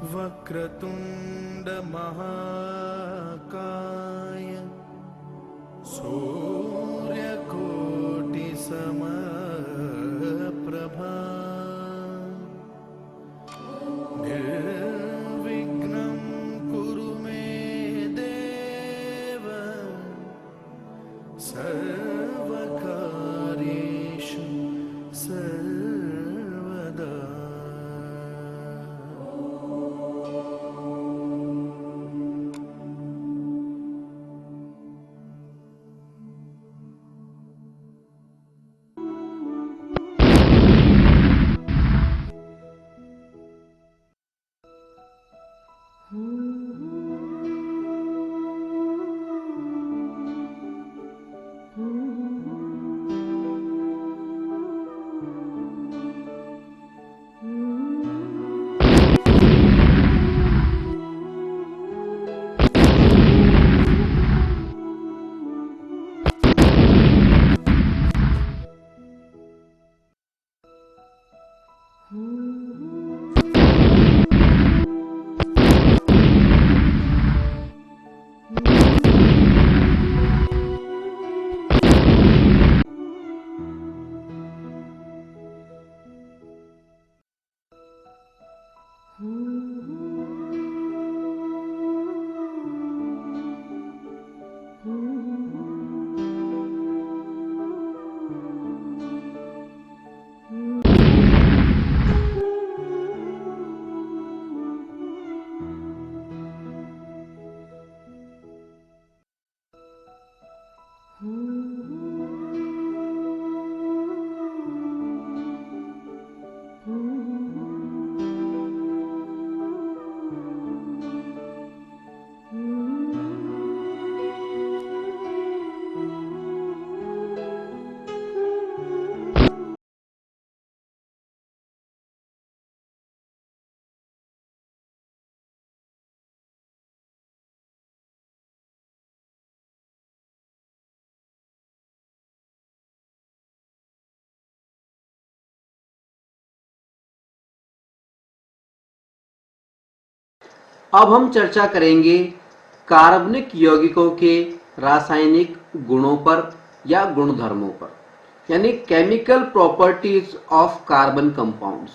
वक्रतुंड महाकाय सूर्यकोटि समप्रभा निर्विघ्नं कुरु मे देव सर्वकार्येषु सर्वदा। अब हम चर्चा करेंगे कार्बनिक यौगिकों के रासायनिक गुणों पर या गुणधर्मों पर, यानी chemical properties of carbon compounds.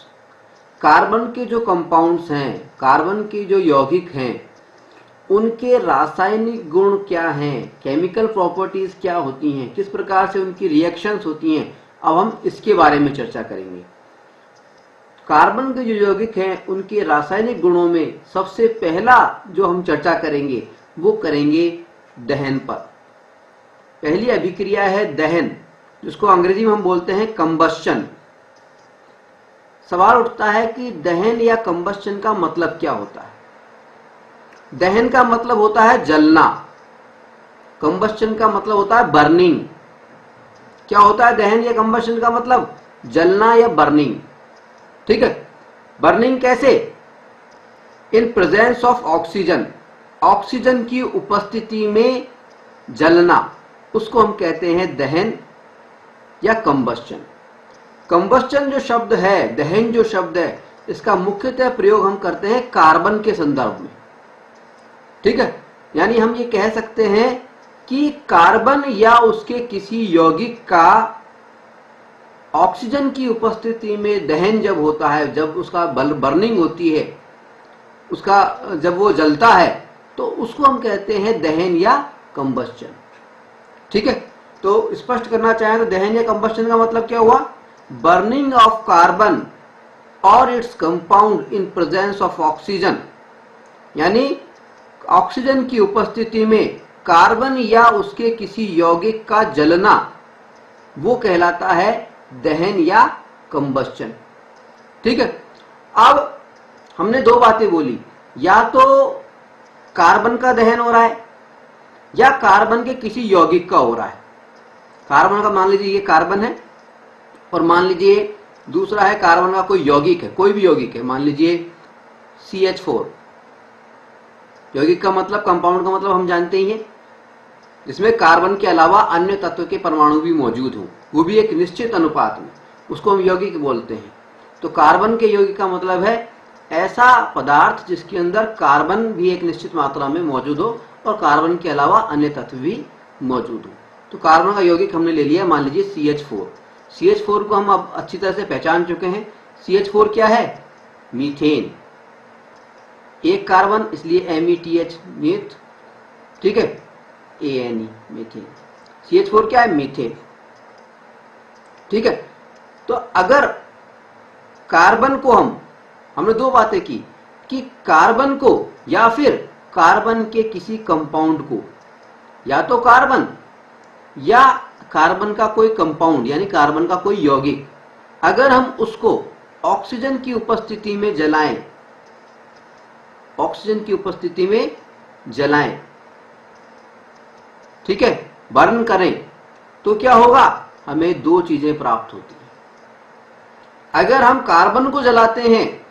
Carbon के जो कंपाउंड्स हैं, कार्बन के जो यौगिक हैं, उनके रासायनिक गुण क्या हैं, केमिकल प्रॉपर्टीज क्या होती हैं, किस प्रकार से उनकी रिएक्शंस होती हैं, अब हम इसके बारे में चर्चा करेंगे। कार्बन के जो यौगिक हैं उनके रासायनिक गुणों में सबसे पहला जो हम चर्चा करेंगे वो करेंगे दहन पर। पहली अभिक्रिया है दहन, जिसको अंग्रेजी में हम बोलते हैं कंबस्चन। सवाल उठता है कि दहन या कंबस्चन का मतलब क्या होता है। दहन का मतलब होता है जलना, कंबस्चन का मतलब होता है बर्निंग। क्या होता है दहन या कंबस्चन का मतलब? जलना या बर्निंग। ठीक है। बर्निंग कैसे? In presence of oxygen, oxygen की उपस्थिति में जलना, उसको हम कहते हैं दहन या कंबस्चन। कंबस्चन जो शब्द है, दहन जो शब्द है, इसका मुख्यतः प्रयोग हम करते हैं कार्बन के संदर्भ में। ठीक है। यानी हम ये कह सकते हैं कि कार्बन या उसके किसी यौगिक का ऑक्सीजन की उपस्थिति में दहन जब होता है, जब उसका बर्निंग होती है, उसका जब वो जलता है, तो उसको हम कहते हैं दहन या कंबस्चन। ठीक है। तो स्पष्ट करना चाहें तो दहन या कंबस्चन का मतलब क्या हुआ? बर्निंग ऑफ कार्बन और its compound in presence of oxygen, यानी ऑक्सीजन की उपस्थिति में कार्बन या उसके किसी यौगिक का जलना, वो कहलाता है दहन या कंबस्चन। ठीक है। अब हमने दो बातें बोली, या तो कार्बन का दहन हो रहा है या कार्बन के किसी यौगिक का हो रहा है। कार्बन का मान लीजिए ये कार्बन है, और मान लीजिए दूसरा है कार्बन का कोई यौगिक है, कोई भी यौगिक है, मान लीजिए CH4। यौगिक का मतलब, कंपाउंड का मतलब हम जानते ही हैं, जिसमें कार्बन के अलावा अन्य तत्व के परमाणु भी मौजूद हों, वो भी एक निश्चित अनुपात में, उसको हम यौगिक बोलते हैं। तो कार्बन के यौगिक का मतलब है ऐसा पदार्थ जिसके अंदर कार्बन भी एक निश्चित मात्रा में मौजूद हो और कार्बन के अलावा अन्य तत्व भी मौजूद हो। तो कार्बन का यौगिक हमने ले लिया, मान लीजिए CH4। CH4 को हम अब अच्छी तरह से पहचान चुके हैं। CH4 क्या है? मीथेन। एक कार्बन, इसलिए METH, मीथ, ठीक है, ANE, मीथेन। CH4 क्या है? मीथेन, ठीक है। तो अगर कार्बन को हमने दो बातें की कि कार्बन को या फिर कार्बन के किसी कंपाउंड को, या तो कार्बन या कार्बन का कोई कंपाउंड यानी कार्बन का कोई यौगिक, अगर हम उसको ऑक्सीजन की उपस्थिति में जलाएं, ऑक्सीजन की उपस्थिति में जलाएं, ठीक है, बर्न करें, तो क्या होगा? हमें दो चीजें प्राप्त होती हैं। अगर हम कार्बन को जलाते हैं,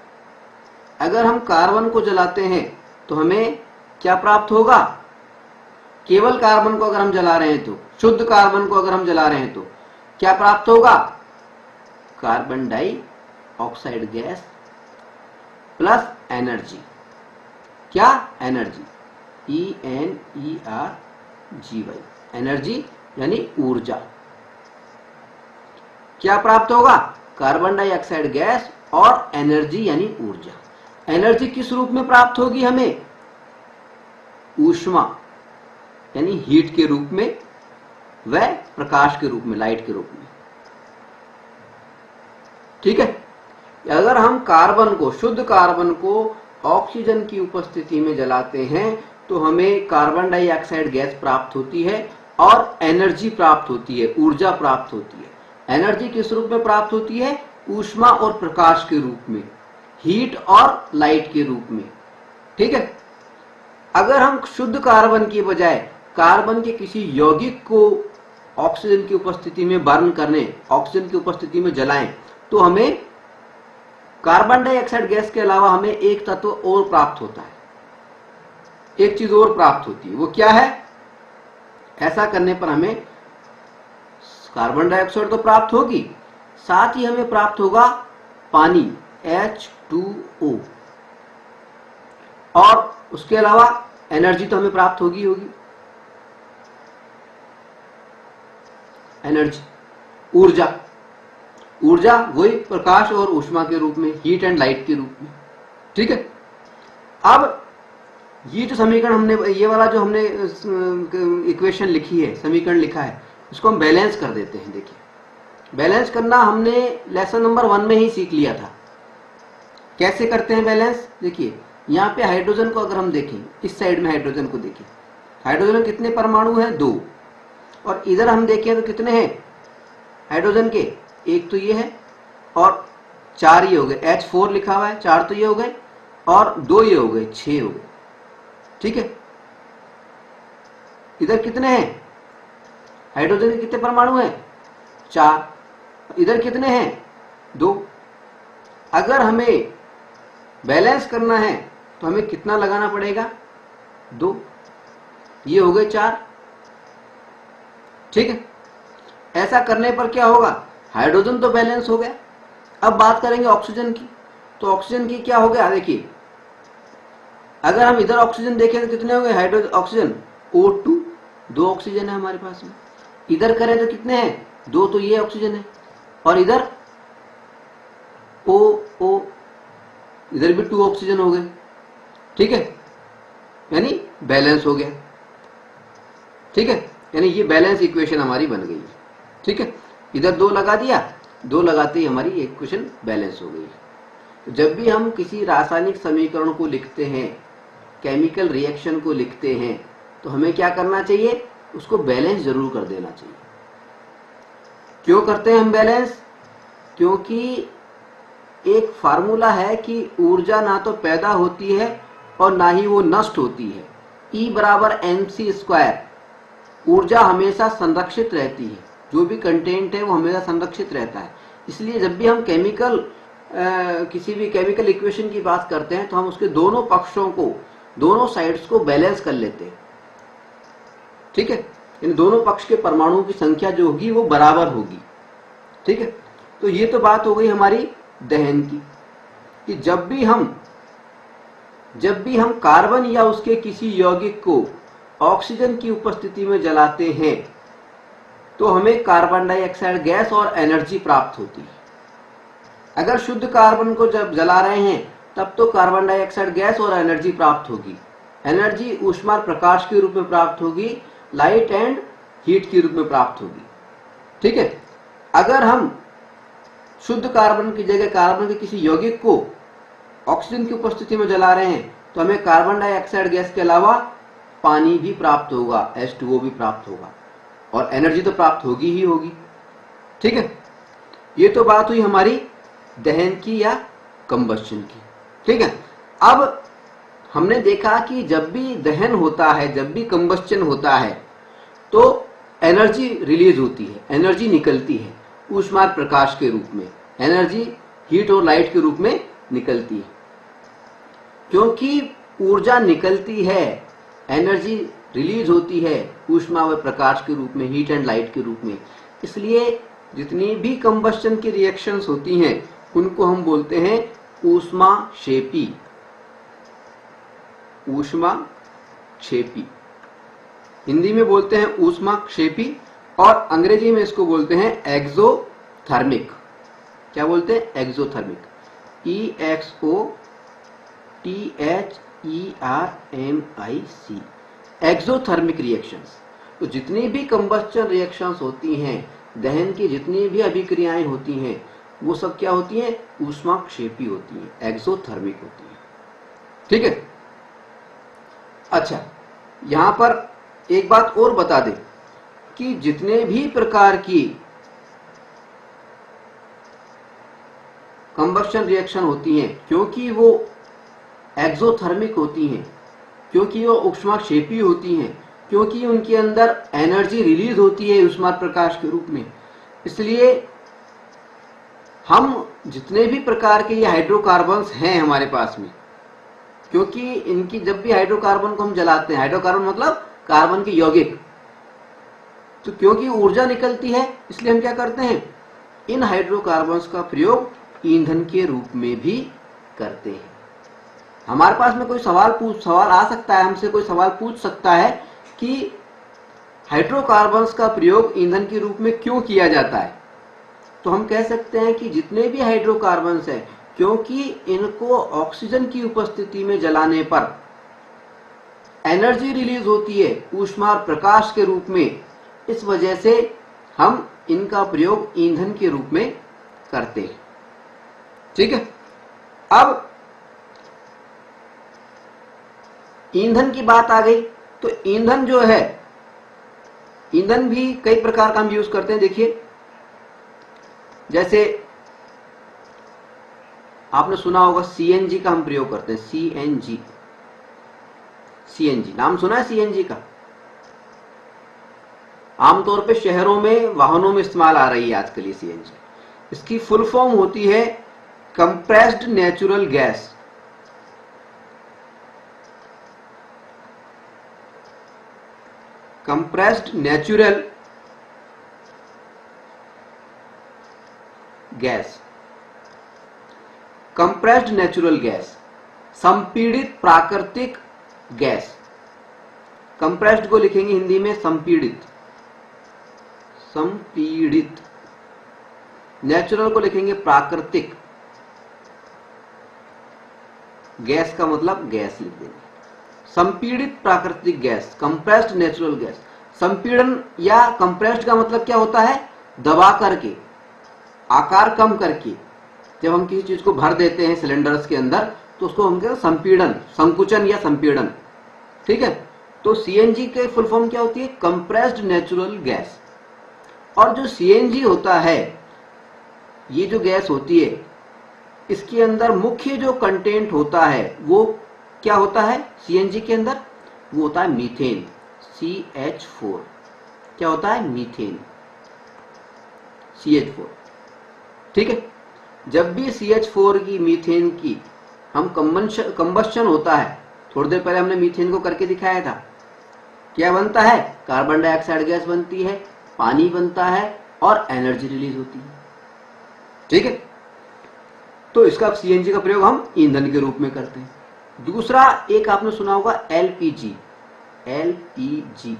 अगर हम कार्बन को जलाते हैं तो हमें क्या प्राप्त होगा? केवल कार्बन को अगर हम जला रहे हैं तो, शुद्ध कार्बन को अगर हम जला रहे हैं तो क्या प्राप्त होगा? Carbon dioxide gas plus energy. क्या? एनर्जी, ENERGY, एनर्जी यानी ऊर्जा। क्या प्राप्त होगा? कार्बन डाइऑक्साइड गैस और एनर्जी यानी ऊर्जा। एनर्जी किस रूप में प्राप्त होगी हमें? ऊष्मा यानी हीट के रूप में, व प्रकाश के रूप में, लाइट के रूप में, ठीक है। अगर हम कार्बन को, शुद्ध कार्बन को ऑक्सीजन की उपस्थिति में जलाते हैं तो हमें कार्बन डाइऑक्साइड गैस प्राप्त होती है और एनर्जी प्राप्त होती है, ऊर्जा प्राप्त होती है। एनर्जी किस रूप में प्राप्त होती है? ऊष्मा और प्रकाश के रूप में, हीट और लाइट के रूप में, ठीक है। अगर हम शुद्ध कार्बन की बजाय कार्बन के किसी यौगिक को ऑक्सीजन की उपस्थिति में बर्न करने, ऑक्सीजन की उपस्थिति में जलाएं, तो हमें कार्बन डाइऑक्साइड गैस के अलावा हमें एक तत्व और प्राप्त होता है, एक चीज और प्राप्त होती है। वो क्या है? ऐसा करने पर हमें कार्बन डाइऑक्साइड तो प्राप्त होगी, साथ ही हमें प्राप्त होगा पानी, H2O, और उसके अलावा एनर्जी तो हमें प्राप्त होगी। एनर्जी, ऊर्जा, ऊर्जा वही प्रकाश और ऊष्मा के रूप में, हीट एंड लाइट के रूप में, ठीक है। अब ये जो समीकरण हमने, ये वाला जो हमने इक्वेशन लिखी है, समीकरण लिखा है, उसको हम बैलेंस कर देते हैं। देखिए, बैलेंस करना हमने लेसन नंबर 1 में ही सीख लिया था। कैसे करते हैं बैलेंस? देखिए, यहाँ पे हाइड्रोजन को अगर हम देखें, इस साइड में हाइड्रोजन को देखें, हाइड्रोजन में कितने परमाणु हैं? 2। और इधर हम देखें तो कितने हैं हाइड्रोजन के? एक तो ये है और 4 ये हो गए, H4 लिखा हुआ है, 4 तो ये हो गए और 2 ये हो गए, 6 हो गए, ठीक है। इधर कितने हैं हाइड्रोजन के? कितने परमाणु हैं? 4। इधर कितने हैं? 2। अगर हमें बैलेंस करना है तो हमें कितना लगाना पड़ेगा? 2। ये हो गए 4, ठीक है। ऐसा करने पर क्या होगा? हाइड्रोजन तो बैलेंस हो गया। अब बात करेंगे ऑक्सीजन की। तो ऑक्सीजन की क्या हो गया? देखिए, अगर हम इधर ऑक्सीजन देखें तो कितने हो गए हाइड्रोजन? ऑक्सीजन O2, 2 ऑक्सीजन है हमारे पास में। इधर करें तो कितने हैं? 2 तो ये ऑक्सीजन है और इधर O, इधर भी 2 ऑक्सीजन हो गए, ठीक है, यानी बैलेंस हो गया, ठीक है। यानी ये बैलेंस इक्वेशन हमारी बन गई है, ठीक है। इधर 2 लगा दिया, 2 लगाते ही हमारी इक्वेशन बैलेंस हो गई। तो जब भी हम किसी रासायनिक समीकरण को लिखते हैं, केमिकल रिएक्शन को लिखते हैं, तो हमें क्या करना चाहिए? उसको बैलेंस जरूर कर देना चाहिए। क्यों करते हैं हम बैलेंस? क्योंकि एक फार्मूला है कि ऊर्जा ना तो पैदा होती है और ना ही वो नष्ट होती है। E बराबर mc²। ऊर्जा हमेशा संरक्षित रहती है, जो भी कंटेंट है वो हमेशा संरक्षित रहता है। इसलिए जब भी हम किसी भी केमिकल इक्वेशन की बात करते हैं तो हम उसके दोनों पक्षों को, दोनों साइड्स को बैलेंस कर लेते हैं, ठीक है। इन दोनों पक्ष के परमाणुओं की संख्या जो होगी वो बराबर होगी, ठीक है। तो ये तो बात हो गई हमारी दहन की, कि जब भी हम जब भी हम कार्बन या उसके किसी यौगिक को ऑक्सीजन की उपस्थिति में जलाते हैं तो हमें कार्बन डाइऑक्साइड गैस और एनर्जी प्राप्त होती है। अगर शुद्ध कार्बन को जब जला रहे हैं तब तो कार्बन डाइऑक्साइड गैस और एनर्जी प्राप्त होगी। एनर्जी ऊष्मा और प्रकाश के रूप में प्राप्त होगी, लाइट एंड हीट के रूप में प्राप्त होगी। ठीक है, अगर हम शुद्ध कार्बन की जगह कार्बन के किसी यौगिक को ऑक्सीजन की उपस्थिति में जला रहे हैं तो हमें कार्बन डाइऑक्साइड गैस के अलावा पानी भी प्राप्त होगा, H2O भी प्राप्त होगा, और एनर्जी तो प्राप्त होगी ही होगी। ठीक है, ये तो बात हुई हमारी दहन की या कंबस्शन की। ठीक है, अब हमने देखा कि जब भी दहन होता है, जब भी कंबस्शन होता है तो एनर्जी रिलीज होती है, एनर्जी निकलती है ऊष्मा और प्रकाश के रूप में, एनर्जी हीट और लाइट के रूप में निकलती है। क्योंकि ऊर्जा निकलती है, एनर्जी रिलीज होती है ऊष्मा व प्रकाश के रूप में, हीट एंड लाइट के रूप में, इसलिए जितनी भी कंबस्शन की रिएक्शंस होती हैं उनको हम बोलते हैं ऊष्माक्षेपी। ऊष्माक्षेपी हिंदी में बोलते हैं ऊष्माक्षेपी और अंग्रेजी में इसको बोलते हैं एक्सोथर्मिक। क्या बोलते हैं? एक्सोथर्मिक। EXOTHERMIC, exothermic reactions. तो जितनी भी कंबस्शन रिएक्शंस होती हैं, दहन की जितनी भी अभिक्रियाएं होती हैं, वो सब क्या होती हैं? ऊष्माक्षेपी होती हैं, एक्सोथर्मिक होती हैं। ठीक है, अच्छा यहां पर एक बात और बता दें कि जितने भी प्रकार की कंबस्शन रिएक्शन होती हैं, क्योंकि वो एक्सोथर्मिक होती हैं, क्योंकि वो ऊष्माक्षेपी होती हैं, क्योंकि उनके अंदर एनर्जी रिलीज होती है ऊष्मा प्रकाश के रूप में, इसलिए हम जितने भी प्रकार के ये हाइड्रोकार्बन्स हैं हमारे पास में, क्योंकि इनकी जब भी हाइड्रोकार्बन को हम जलाते हैं, हाइड्रोकार्बन मतलब कार्बन के यौगिक, तो क्योंकि ऊर्जा निकलती है इसलिए हम क्या करते हैं? इन हाइड्रोकार्बन्स का प्रयोग ईंधन के रूप में भी करते हैं। हमारे पास में कोई सवाल आ सकता है, हमसे कोई सवाल पूछ सकता है कि हाइड्रोकार्बन्स का प्रयोग ईंधन के रूप में क्यों किया जाता है? तो हम कह सकते हैं कि जितने भी हाइड्रोकार्बन्स हैं, क्योंकि इनको ऑक्सीजन की उपस्थिति में जलाने पर एनर्जी रिलीज होती है ऊष्मा और प्रकाश के रूप में, इस वजह से हम इनका प्रयोग ईंधन के रूप में करते हैं। ठीक है, अब ईंधन की बात आ गई तो ईंधन जो है, ईंधन भी कई प्रकार का हम यूज करते हैं। देखिए, जैसे आपने सुना होगा सीएनजी का हम प्रयोग करते हैं। सीएनजी नाम सुना है सीएनजी का? आमतौर पे शहरों में वाहनों में इस्तेमाल आ रही है आजकल ये सीएनजी। इसकी फुल फॉर्म होती है compressed natural gas. Compressed natural gas, compressed natural gas, संपीड़ित प्राकृतिक गैस। कंप्रेस्ड को लिखेंगे हिंदी में संपीड़ित, संपीड़ित। नेचुरल को लिखेंगे प्राकृतिक, गैस का मतलब गैस लिख देंगे। संपीड़ित प्राकृतिक गैस, कंप्रेस्ड नेचुरल गैस। संपीड़न या कंप्रेस्ड का मतलब क्या होता है? दबा करके, आकार कम करके। जब हम किसी चीज को भर देते हैं सिलेंडर्स के अंदर तो उसको हम कहते हैं संपीड़न, संकुचन या संपीड़न। ठीक है, तो सीएनजी के फुल फॉर्म क्या होती है? Compressed natural gas. और जो सीएनजी होता है, ये जो गैस होती है, इसके अंदर मुख्य जो कंटेंट होता है वो क्या होता है? सीएनजी के अंदर वो होता है मीथेन, CH4। क्या होता है? Methane, CH4। ठीक है, जब भी CH4 की, मीथेन की हम कंबस्शन होता है, थोड़ी देर पहले हमने मीथेन को करके दिखाया था, क्या बनता है? कार्बन डाइऑक्साइड गैस बनती है, पानी बनता है और एनर्जी रिलीज होती है। ठीक है, तो इसका सीएनजी का प्रयोग हम ईंधन के रूप में करते हैं। दूसरा एक आपने सुना होगा एलपीजी, एलपीजी,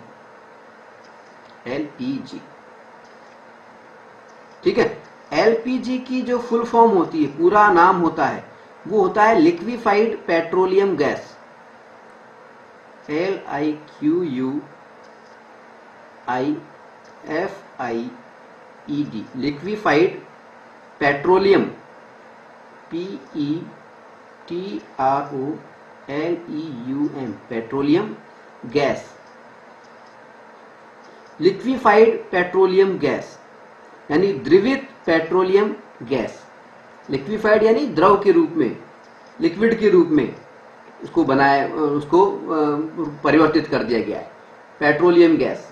एलपीजी, ठीक है। एलपीजी की जो फुल फॉर्म होती है, पूरा नाम होता है, वो होता है liquefied petroleum gas, LIQUIFIED, liquefied petroleum, PETROLEUM, petroleum gas, liquefied petroleum gas यानी द्रवित पेट्रोलियम गैस। लिक्विफाइड यानी द्रव के रूप में, लिक्विड के रूप में उसको बनाया, उसको परिवर्तित कर दिया गया है, पेट्रोलियम गैस,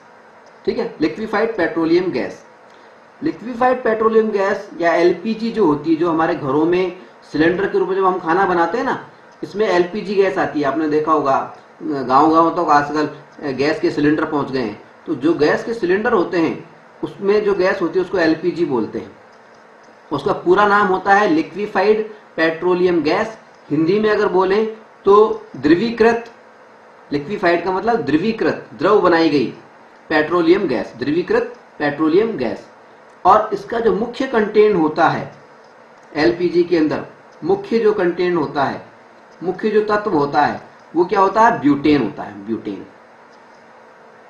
ठीक है। Liquefied petroleum gas, liquefied petroleum gas या एलपीजी जो होती है, जो हमारे घरों में सिलेंडर के रूप में जब हम खाना बनाते हैं ना, इसमें एलपीजी गैस आती है। आपने देखा होगा गांव-गांव तक आजकल गैस के सिलेंडर पहुंच गए हैं। तो जो गैस के सिलेंडर होते हैं उसमें जो गैस होती है उसको एलपीजी बोलते हैं। उसका पूरा नाम होता है लिक्विफाइड पेट्रोलियम गैस। हिंदी में अगर बोलें तो द्रवीकृत, लिक्विफाइड का मतलब द्रवीकृत, द्रव बनाई गई पेट्रोलियम गैस, द्रवीकृत पेट्रोलियम गैस। और इसका जो मुख्य कंटेंट होता है एलपीजी के अंदर, मुख्य जो कंटेंट होता है, मुख्य जो तत्व होता है, वो क्या होता है? ब्यूटेन होता है, ब्यूटेन,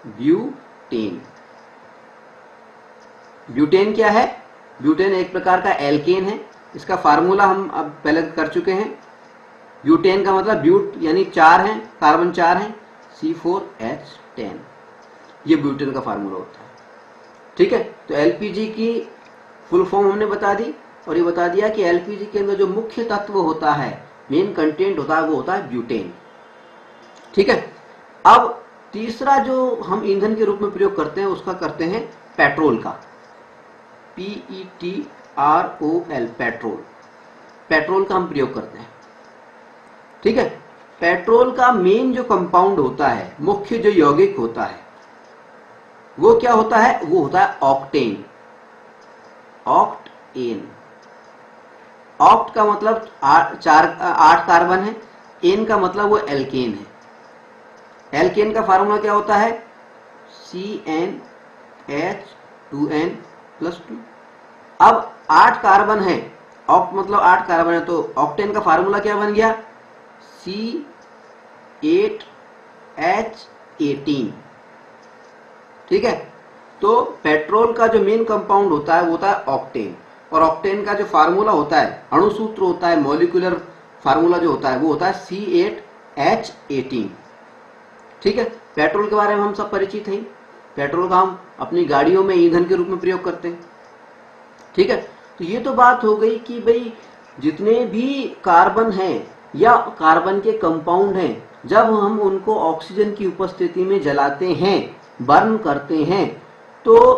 ब्यूटेन। ब्यूटेन क्या है? ब्यूटेन एक प्रकार का एल्केन है। इसका फार्मूला हम अब पहले कर चुके हैं। ब्यूटेन का मतलब ब्यूट यानी 4 है, कार्बन 4 है, C4H10, ये ब्यूटेन का फार्मूला होता है, ठीक है। तो एलपीजी की फुल फॉर्म हमने बता दी और ये बता दिया कि एलपीजी के अंदर जो मुख्य तत्व होता है, मेन कंटेंट होता है, वो होता है ब्यूटेन, ठीक है। अब तीसरा जो हम ईंधन के रूप में प्रयोग करते हैं उसका करते हैं पेट्रोल का, PETROL, पेट्रोल, पेट्रोल का हम प्रयोग करते हैं, ठीक है। पेट्रोल का मेन जो कंपाउंड होता है, मुख्य जो यौगिक होता है, वो क्या होता है? वो होता है ऑक्टेन, ऑक्टेन। ऑक्ट का मतलब 8 कार्बन है, एन का मतलब वो एल्केन है। एल्केन का फार्मूला क्या होता है? CnH2n+2। अब 8 कार्बन है, ऑक्ट मतलब 8 कार्बन है, तो ऑक्टेन का फार्मूला क्या बन गया? C8H18, ठीक है। तो पेट्रोल का जो मेन कंपाउंड होता है वो होता है ऑक्टेन, और ऑक्टेन का जो फार्मूला होता है, अणुसूत्र होता है, मॉलिक्यूलर फार्मूला जो होता है वो होता है C8H18, ठीक है। पेट्रोल के बारे में हम सब परिचित हैं। पेट्रोल का हम अपनी गाड़ियों में ईंधन के रूप में प्रयोग करते हैं, ठीक है। तो ये तो बात हो गई कि भाई जितने भी कार्बन हैं या कार्बन के कंपाउंड हैं, जब हम उनको ऑक्सीजन की उपस्थिति में जलाते हैं, बर्न करते हैं, तो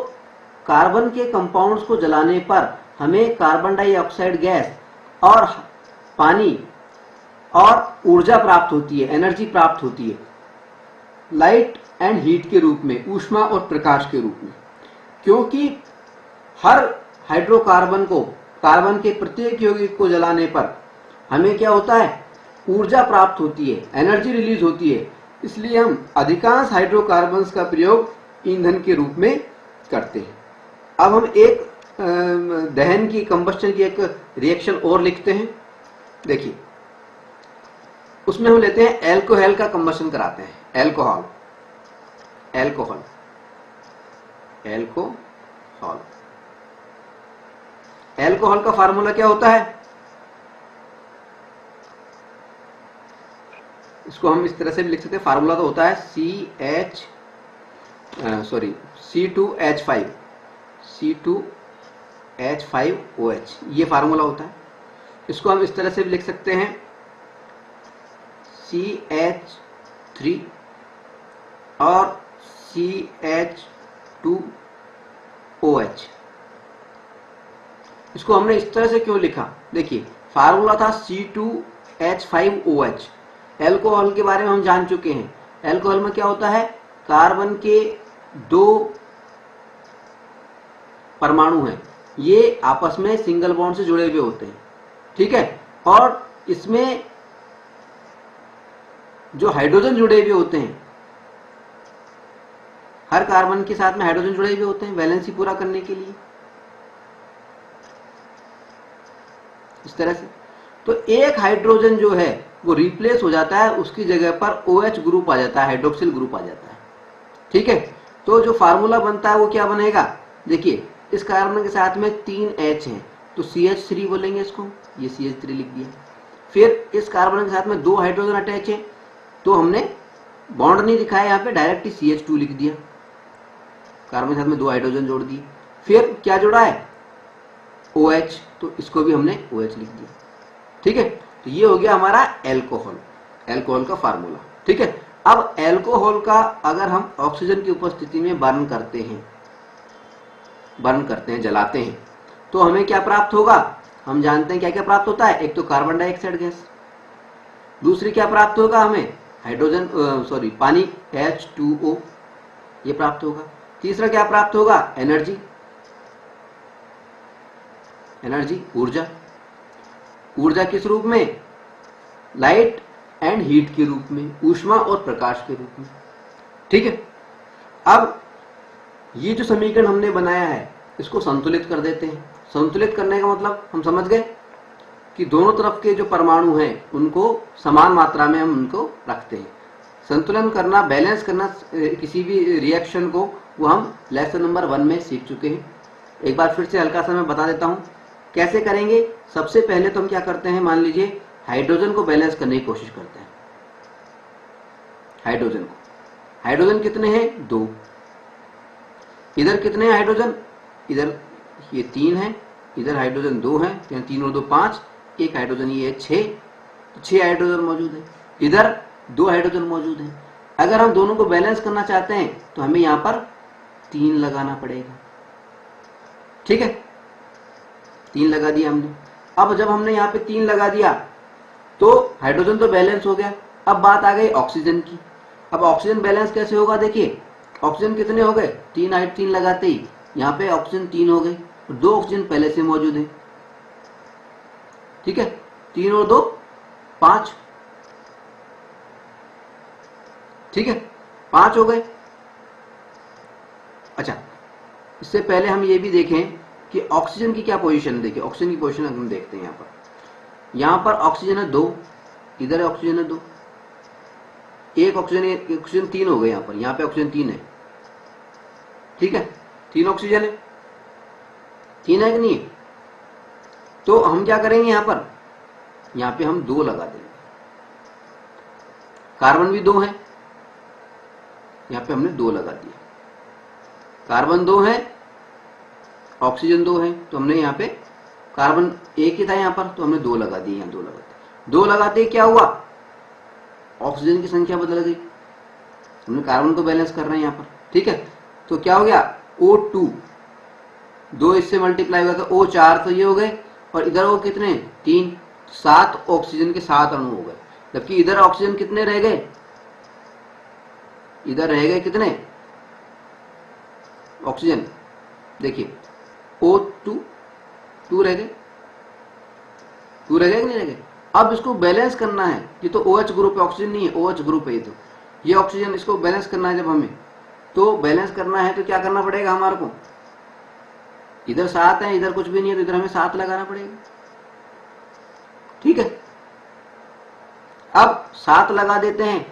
कार्बन के कंपाउंड्स को जलाने पर हमें कार्बन डाइऑक्साइड गैस और पानी और ऊर्जा प्राप्त होती है, एनर्जी प्राप्त होती है, लाइट एंड हीट के रूप में, ऊष्मा और प्रकाश के रूप में। क्योंकि हर हाइड्रोकार्बन को, कार्बन के प्रत्येक यौगिक को जलाने पर हमें क्या होता है? ऊर्जा प्राप्त होती है, एनर्जी रिलीज होती है। इसलिए हम अधिकांश हाइड्रोकार्बन्स का प्रयोग ईंधन के रूप में करते हैं। अब हम एक दहन की, कंबस्टन की एक रिएक्शन और लिखते हैं। देखिए, उसमें हम लेते हैं एल्कोहल का कंबस्टन कराते हैं। Alcohol, alcohol, alcohol. एल्कोहल का फार्मूला क्या होता है? इसको हम इस तरह से भी लिख सकते हैं। फार्मूला तो होता है C2H5, C2H5OH, ये फार्मूला होता है। इसको हम इस तरह से भी लिख सकते हैं CH3 और CH2OH। इसको हमने इस तरह से क्यों लिखा? देखिए, फार्मूला था C2H5OH। एल्कोहल के बारे में हम जान चुके हैं। एल्कोहल में क्या होता है? कार्बन के 2 परमाणु हैं, ये आपस में सिंगल बॉन्ड से जुड़े हुए होते हैं, ठीक है। और इसमें जो हाइड्रोजन जुड़े हुए होते हैं, हर कार्बन के साथ में हाइड्रोजन जुड़े हुए होते हैं वैलेंसी पूरा करने के लिए, इस तरह से। तो एक हाइड्रोजन जो है वो रिप्लेस हो जाता है, उसकी जगह पर OH ग्रुप आ जाता है, हाइड्रोक्सिल ग्रुप आ जाता है। ठीक है, तो जो फार्मूला बनता है वो क्या बनेगा, देखिए इस कार्बन के साथ में 3 H हैं तो CH3 बोलेंगे इसको, ये CH3 लिख दिया। फिर इस कार्बन के साथ में 2 हाइड्रोजन अटैच है तो हमने बॉन्ड नहीं दिखाया यहाँ पे, डायरेक्ट ही CH2 लिख दिया, कार्बन के साथ में 2 हाइड्रोजन जोड़ दिए। फिर क्या जुड़ा है, OH, तो इसको भी हमने OH लिख दिया। ठीक है, तो ये हो गया हमारा एल्कोहल, एल्कोहल का फार्मूला। ठीक है, अब एल्कोहल का अगर हम ऑक्सीजन की उपस्थिति में बर्न करते हैं, जलाते हैं, तो हमें क्या प्राप्त होगा, हम जानते हैं क्या क्या प्राप्त होता है। एक तो कार्बन डाइऑक्साइड गैस, दूसरी क्या प्राप्त होगा हमें, पानी H2O, ये प्राप्त होगा। तीसरा क्या प्राप्त होगा, एनर्जी, ऊर्जा। ऊर्जा किस रूप में, लाइट एंड हीट के रूप में, ऊष्मा और प्रकाश के रूप में। ठीक है, अब ये जो समीकरण हमने बनाया है इसको संतुलित कर देते हैं। संतुलित करने का मतलब हम समझ गए कि दोनों तरफ के जो परमाणु हैं उनको समान मात्रा में हम उनको रखते हैं। संतुलन करना, बैलेंस करना किसी भी रिएक्शन को, वो हम लेसन नंबर 1 में सीख चुके हैं। एक बार फिर से हल्का सा मैं बता देता हूं कैसे करेंगे। सबसे पहले तो हम क्या करते हैं, मान लीजिए हाइड्रोजन को बैलेंस करने की कोशिश करते हैं। हाइड्रोजन कितने हैं, 2। इधर कितने हैं हाइड्रोजन, इधर ये 3 है, इधर हाइड्रोजन 2 है, 3 और 2 5, एक हाइड्रोजन ये 6 हाइड्रोजन मौजूद है, इधर 2 हाइड्रोजन मौजूद है। अगर हम दोनों को बैलेंस करना चाहते हैं तो हमें यहां पर 3 लगाना पड़ेगा। ठीक है, 3 लगा दिया हमने। अब जब हमने यहाँ पे 3 लगा दिया तो हाइड्रोजन तो बैलेंस हो गया। अब बात आ गई ऑक्सीजन की। अब ऑक्सीजन बैलेंस कैसे होगा, देखिए ऑक्सीजन कितने हो गए, 3 लगाते ही यहाँ पे ऑक्सीजन 3 हो गए, 2 ऑक्सीजन पहले से मौजूद है। ठीक है, 3 और 2 5, ठीक है 5 हो गए। अच्छा, इससे पहले हम ये भी देखें कि ऑक्सीजन की क्या पोजीशन, देखिए ऑक्सीजन की पोजीशन हम देखते हैं। यहाँ पर ऑक्सीजन है 2, इधर ऑक्सीजन है 2, एक ऑक्सीजन 3 हो गए। यहाँ पे ऑक्सीजन 3 है। ठीक है, 3 ऑक्सीजन है, 3 है कि नहीं है। तो हम क्या करेंगे, यहाँ पे हम 2 लगा देंगे। कार्बन भी 2 है, यहाँ पे हमने 2 लगा दिया। कार्बन 2 है, ऑक्सीजन 2 है, तो हमने यहाँ पे कार्बन 1 ही था यहाँ पर, तो हमने 2 लगा दिए। यहाँ 2 लगाते 2 लगाते क्या हुआ, ऑक्सीजन की संख्या बदल गई। हमने कार्बन को बैलेंस कर रहे हैं यहाँ पर। ठीक है, तो क्या हो गया, O2, 2 इससे मल्टीप्लाई हुआ था, O4, तो ये हो गए। और इधर वो कितने, 3, 7 ऑक्सीजन के 7 अणु हो गए। जबकि इधर ऑक्सीजन कितने रह गए, इधर रह गए कितने ऑक्सीजन, देखिए O2, 2 रह गए, 2 रह गए कि नहीं रह गए। अब इसको बैलेंस करना है, ये तो OH ग्रुप है, ऑक्सीजन नहीं है, OH ग्रुप है ये ऑक्सीजन, इसको बैलेंस करना है। जब हमें तो बैलेंस करना है तो क्या करना पड़ेगा हमारे को, इधर 7 है, इधर कुछ भी नहीं है, तो इधर हमें 7 लगाना पड़ेगा। ठीक है, अब 7 लगा देते हैं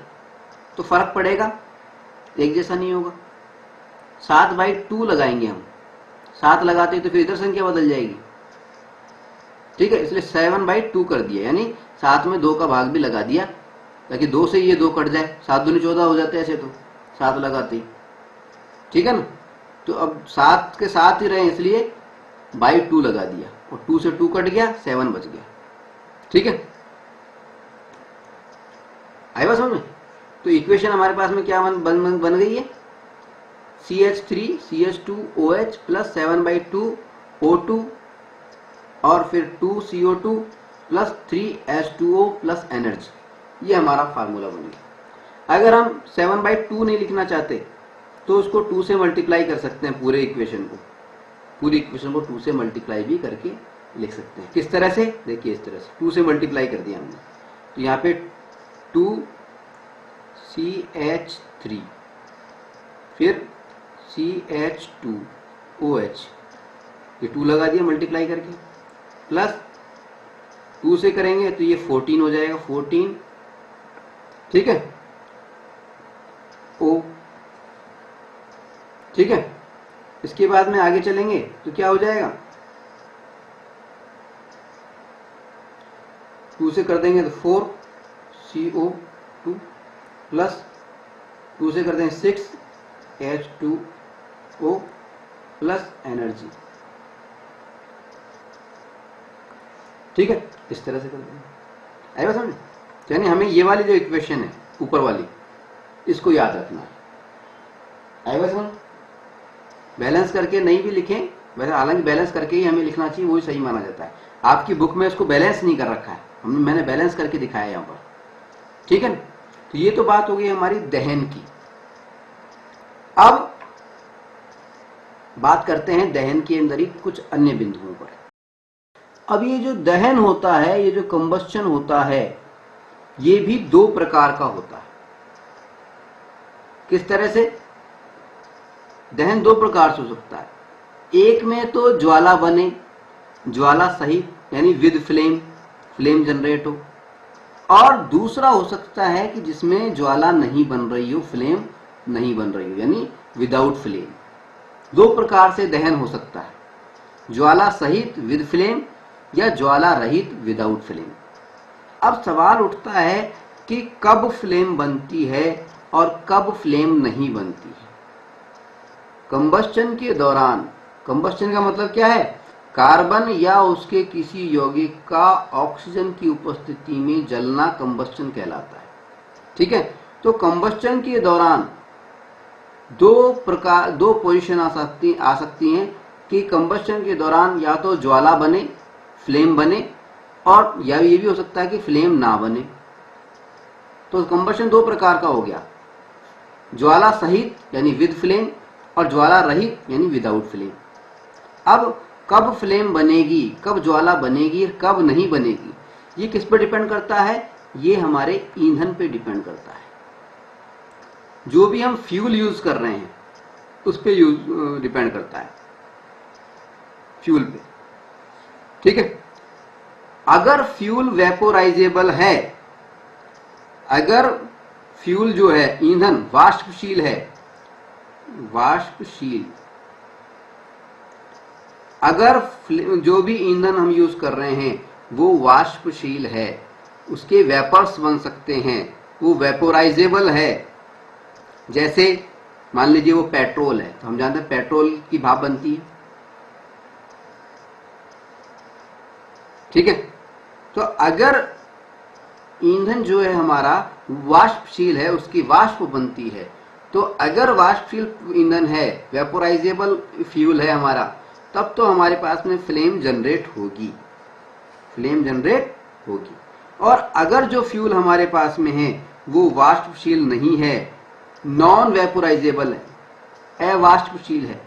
तो फर्क पड़ेगा, एक जैसा नहीं होगा। 7/2 लगाएंगे हम, 7 लगाते हैं तो फिर इधर संख्या बदल जाएगी। ठीक है, इसलिए 7/2 कर दिया, यानी 7 में 2 का भाग भी लगा दिया, ताकि 2 से ये 2 कट जाए, 7 दूनी 14 हो जाते हैं ऐसे तो 7 लगाते ही। ठीक है ना, तो अब 7 के 7 ही रहे, इसलिए 2 लगा दिया, और 2 से 2 कट गया, 7 बच गया। ठीक है, आई बात समझ में। तो इक्वेशन हमारे पास में क्या बन गई है, CH3 CH2OH प्लस 7/2 O2 और फिर 2 CO2 plus 3 H2O plus energy. ये हमारा फार्मूला बन गया। अगर हम 7/2 नहीं लिखना चाहते तो उसको 2 से मल्टीप्लाई कर सकते हैं, पूरी इक्वेशन को 2 से मल्टीप्लाई भी करके लिख सकते हैं। किस तरह से, देखिए इस तरह से 2 से मल्टीप्लाई कर दिया हमने, तो यहाँ पे 2 CH3, फिर CH2OH, ये 2 लगा दिया मल्टीप्लाई करके, प्लस 2 से करेंगे तो ये 14 हो जाएगा, 14, ठीक है, O, ठीक है। इसके बाद में आगे चलेंगे तो क्या हो जाएगा, 2 से कर देंगे तो 4 CO2 प्लस 2 से कर देंगे 6 H2O प्लस एनर्जी, ठीक है। इस तरह से कर देंगे, आएगा समझ। यानी हमें ये वाली जो इक्वेशन है ऊपर वाली, इसको याद रखना है, आएगा समझ। बैलेंस करके नहीं भी लिखें, वैसे हालांकि बैलेंस करके ही हमें लिखना चाहिए, वही सही माना जाता है। आपकी बुक में इसको बैलेंस नहीं कर रखा है, मैंने बैलेंस करके दिखाया यहाँ पर, ठीक है। तो ये तो बात हो गई हमारी दहन की। अब बात करते हैं दहन के अंदर ही कुछ अन्य बिंदुओं पर। अब ये जो दहन होता है, ये जो कंबस्चन होता है, ये भी 2 प्रकार का होता है। किस तरह से? दहन 2 प्रकार से हो सकता है। एक में तो ज्वाला बने, ज्वाला सहित, यानी विद फ्लेम, फ्लेम जनरेट हो, और दूसरा हो सकता है कि जिसमें ज्वाला नहीं बन रही हो, फ्लेम नहीं बन रही हो, यानी विदाउट फ्लेम। 2 प्रकार से दहन हो सकता है, ज्वाला सहित विद फ्लेम या ज्वाला रहित विदाउट फ्लेम। अब सवाल उठता है कि कब फ्लेम बनती है और कब फ्लेम नहीं बनती है। कंबस्चन के दौरान, कंबस्चन का मतलब क्या है? कार्बन या उसके किसी यौगिक का ऑक्सीजन की उपस्थिति में जलना कंबस्चन कहलाता है, ठीक है। तो कंबस्चन के दौरान 2 पोजीशन आ सकती हैं कि कंबस्चन के दौरान या तो ज्वाला बने, फ्लेम बने, और या ये भी हो सकता है कि फ्लेम ना बने। तो कंबस्चन 2 प्रकार का हो गया, ज्वाला सहित यानी विद फ्लेम और ज्वाला रहित यानी विदाउट फ्लेम। अब कब फ्लेम बनेगी, कब ज्वाला बनेगी, कब नहीं बनेगी, ये किस पर डिपेंड करता है? ये हमारे ईंधन पे डिपेंड करता है। जो भी हम फ्यूल यूज कर रहे हैं उस पे डिपेंड करता है, फ्यूल पे, ठीक है। अगर फ्यूल वेपोराइजेबल है, अगर फ्यूल जो है ईंधन वाष्पशील है, वाष्पशील, अगर जो भी ईंधन हम यूज कर रहे हैं वो वाष्पशील है, उसके वेपर्स बन सकते हैं, वो वेपोराइजेबल है। जैसे मान लीजिए वो पेट्रोल है, तो हम जानते हैं पेट्रोल की भाप बनती है, ठीक है। तो अगर ईंधन जो है हमारा वाष्पशील है, उसकी वाष्प बनती है, तो अगर वाष्पशील ईंधन है, वेपोराइजेबल फ्यूल है हमारा, तब तो हमारे पास में फ्लेम जनरेट होगी, फ्लेम जनरेट होगी। और अगर जो फ्यूल हमारे पास में है वो वाष्पशील नहीं है, नॉन वेपोराइजेबल है, अवाष्पशील है,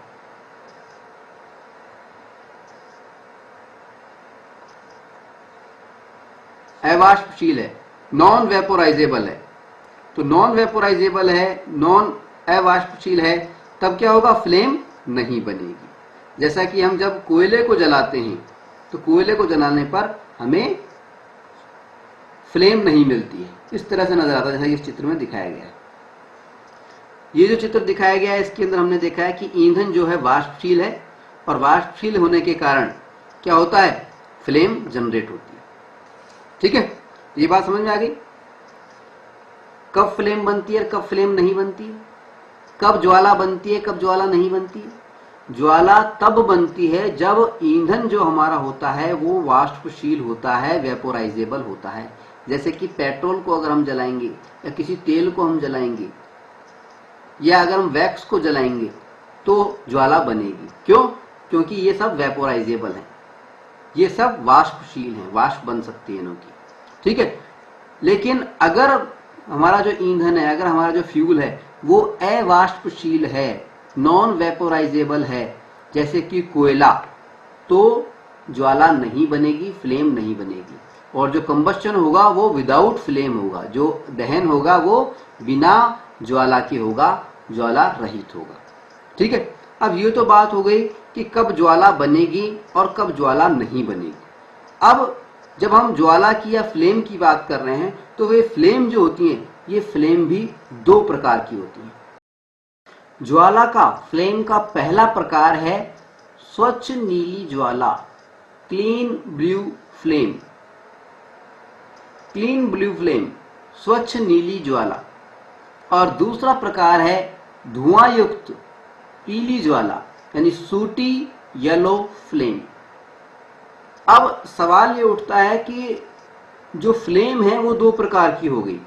अवाष्पशील है, नॉन वेपोराइजेबल है, तो नॉन वेपोराइजेबल है, नॉन अवाष्पशील है, तब क्या होगा? फ्लेम नहीं बनेगी। जैसा कि हम जब कोयले को जलाते हैं तो कोयले को जलाने पर हमें फ्लेम नहीं मिलती है, इस तरह से नजर आता है जैसा इस चित्र में दिखाया गया है। ये जो चित्र दिखाया गया है इसके अंदर हमने देखा है कि ईंधन जो है वाष्पशील है, और वाष्पशील होने के कारण क्या होता है? फ्लेम जनरेट होती है, ठीक है। ये बात समझ में आ गई? कब फ्लेम बनती है और कब फ्लेम नहीं बनती है, कब ज्वाला बनती है, कब ज्वाला नहीं बनती है। ज्वाला तब बनती है जब ईंधन जो हमारा होता है वो वाष्पशील होता है, वेपोराइजेबल होता है। जैसे कि पेट्रोल को अगर हम जलाएंगे या किसी तेल को हम जलाएंगे या अगर हम वैक्स को जलाएंगे तो ज्वाला बनेगी। क्यों? क्योंकि ये सब वेपोराइजेबल है, ये सब वाष्पशील हैं, वाष्प बन सकती है इनों की, ठीक है। लेकिन अगर हमारा जो ईंधन है, अगर हमारा जो फ्यूल है वो अवाष्पशील है, नॉन वेपोराइजेबल है, जैसे कि कोयला, तो ज्वाला नहीं बनेगी, फ्लेम नहीं बनेगी। और जो कंबस्चन होगा वो विदाउट फ्लेम होगा, जो दहन होगा वो बिना ज्वाला के होगा, ज्वाला रहित होगा। ठीक है, अब ये तो बात हो गई कि कब ज्वाला बनेगी और कब ज्वाला नहीं बनेगी। अब जब हम ज्वाला की या फ्लेम की बात कर रहे हैं तो वे फ्लेम जो होती हैं, ये फ्लेम भी दो प्रकार की होती हैं। ज्वाला का, फ्लेम का पहला प्रकार है स्वच्छ नीली ज्वाला, clean blue flame. Clean blue flame, स्वच्छ नीली ज्वाला। और दूसरा प्रकार है धुआं युक्त पीली ज्वाला, यानी सूटी येलो फ्लेम। अब सवाल ये उठता है कि जो फ्लेम है वो दो प्रकार की हो गई,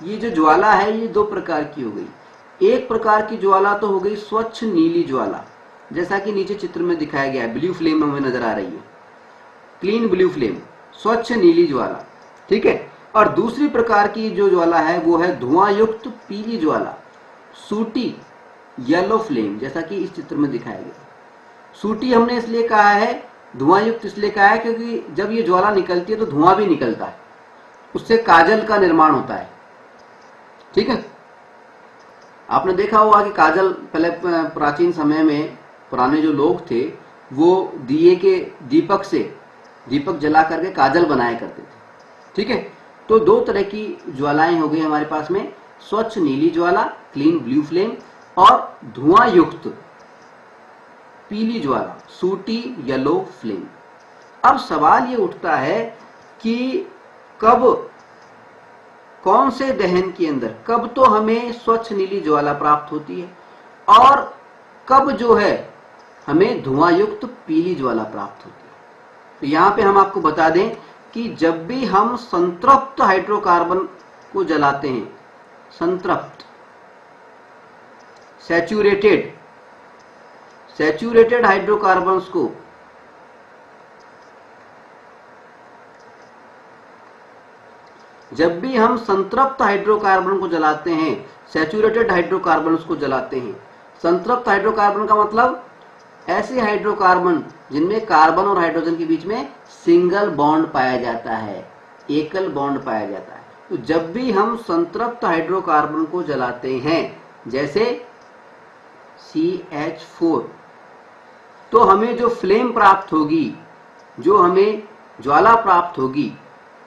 ये जो ज्वाला है ये दो प्रकार की हो गई। एक प्रकार की ज्वाला तो हो गई स्वच्छ नीली ज्वाला, जैसा कि नीचे चित्र में दिखाया गया है, ब्लू फ्लेम हमें नजर आ रही है, क्लीन ब्लू फ्लेम, स्वच्छ नीली ज्वाला। ठीक है, और दूसरी प्रकार की जो ज्वाला है वो है धुआं युक्त पीली ज्वाला, सूटी येलो फ्लेम, जैसा कि इस चित्र में दिखाया गया। सूटी हमने इसलिए कहा है, धुआं युक्त इसलिए कहा है क्योंकि जब ये ज्वाला निकलती है तो धुआं भी निकलता है, उससे काजल का निर्माण होता है। ठीक है, आपने देखा होगा कि काजल पहले प्राचीन समय में पुराने जो लोग थे वो दिए के दीपक जला करके काजल बनाया करते थे। ठीक है, तो दो तरह की ज्वालाएं हो गई हमारे पास में, स्वच्छ नीली ज्वाला क्लीन ब्लू फ्लेम और धुआं युक्त पीली ज्वाला सूटी येलो फ्लेम। अब सवाल ये उठता है कि कब, कौन से दहन के अंदर कब तो हमें स्वच्छ नीली ज्वाला प्राप्त होती है और कब जो है हमें धुआं युक्त पीली ज्वाला प्राप्त होती है। तो यहां पे हम आपको बता दें कि जब भी हम संतृप्त हाइड्रोकार्बन को जलाते हैं, संतृप्त सैचुरेटेड हाइड्रोकार्बन्स को जब भी हम संतृप्त हाइड्रोकार्बन को जलाते हैं, सैचुरेटेड हाइड्रोकार्बन्स को जलाते हैं। संतृप्त हाइड्रोकार्बन का मतलब ऐसे हाइड्रोकार्बन जिनमें कार्बन और हाइड्रोजन के बीच में सिंगल बॉन्ड पाया जाता है, एकल बॉन्ड पाया जाता है। तो जब भी हम संतृप्त हाइड्रोकार्बन को जलाते हैं, जैसे CH4, तो हमें जो फ्लेम प्राप्त होगी, जो हमें ज्वाला प्राप्त होगी,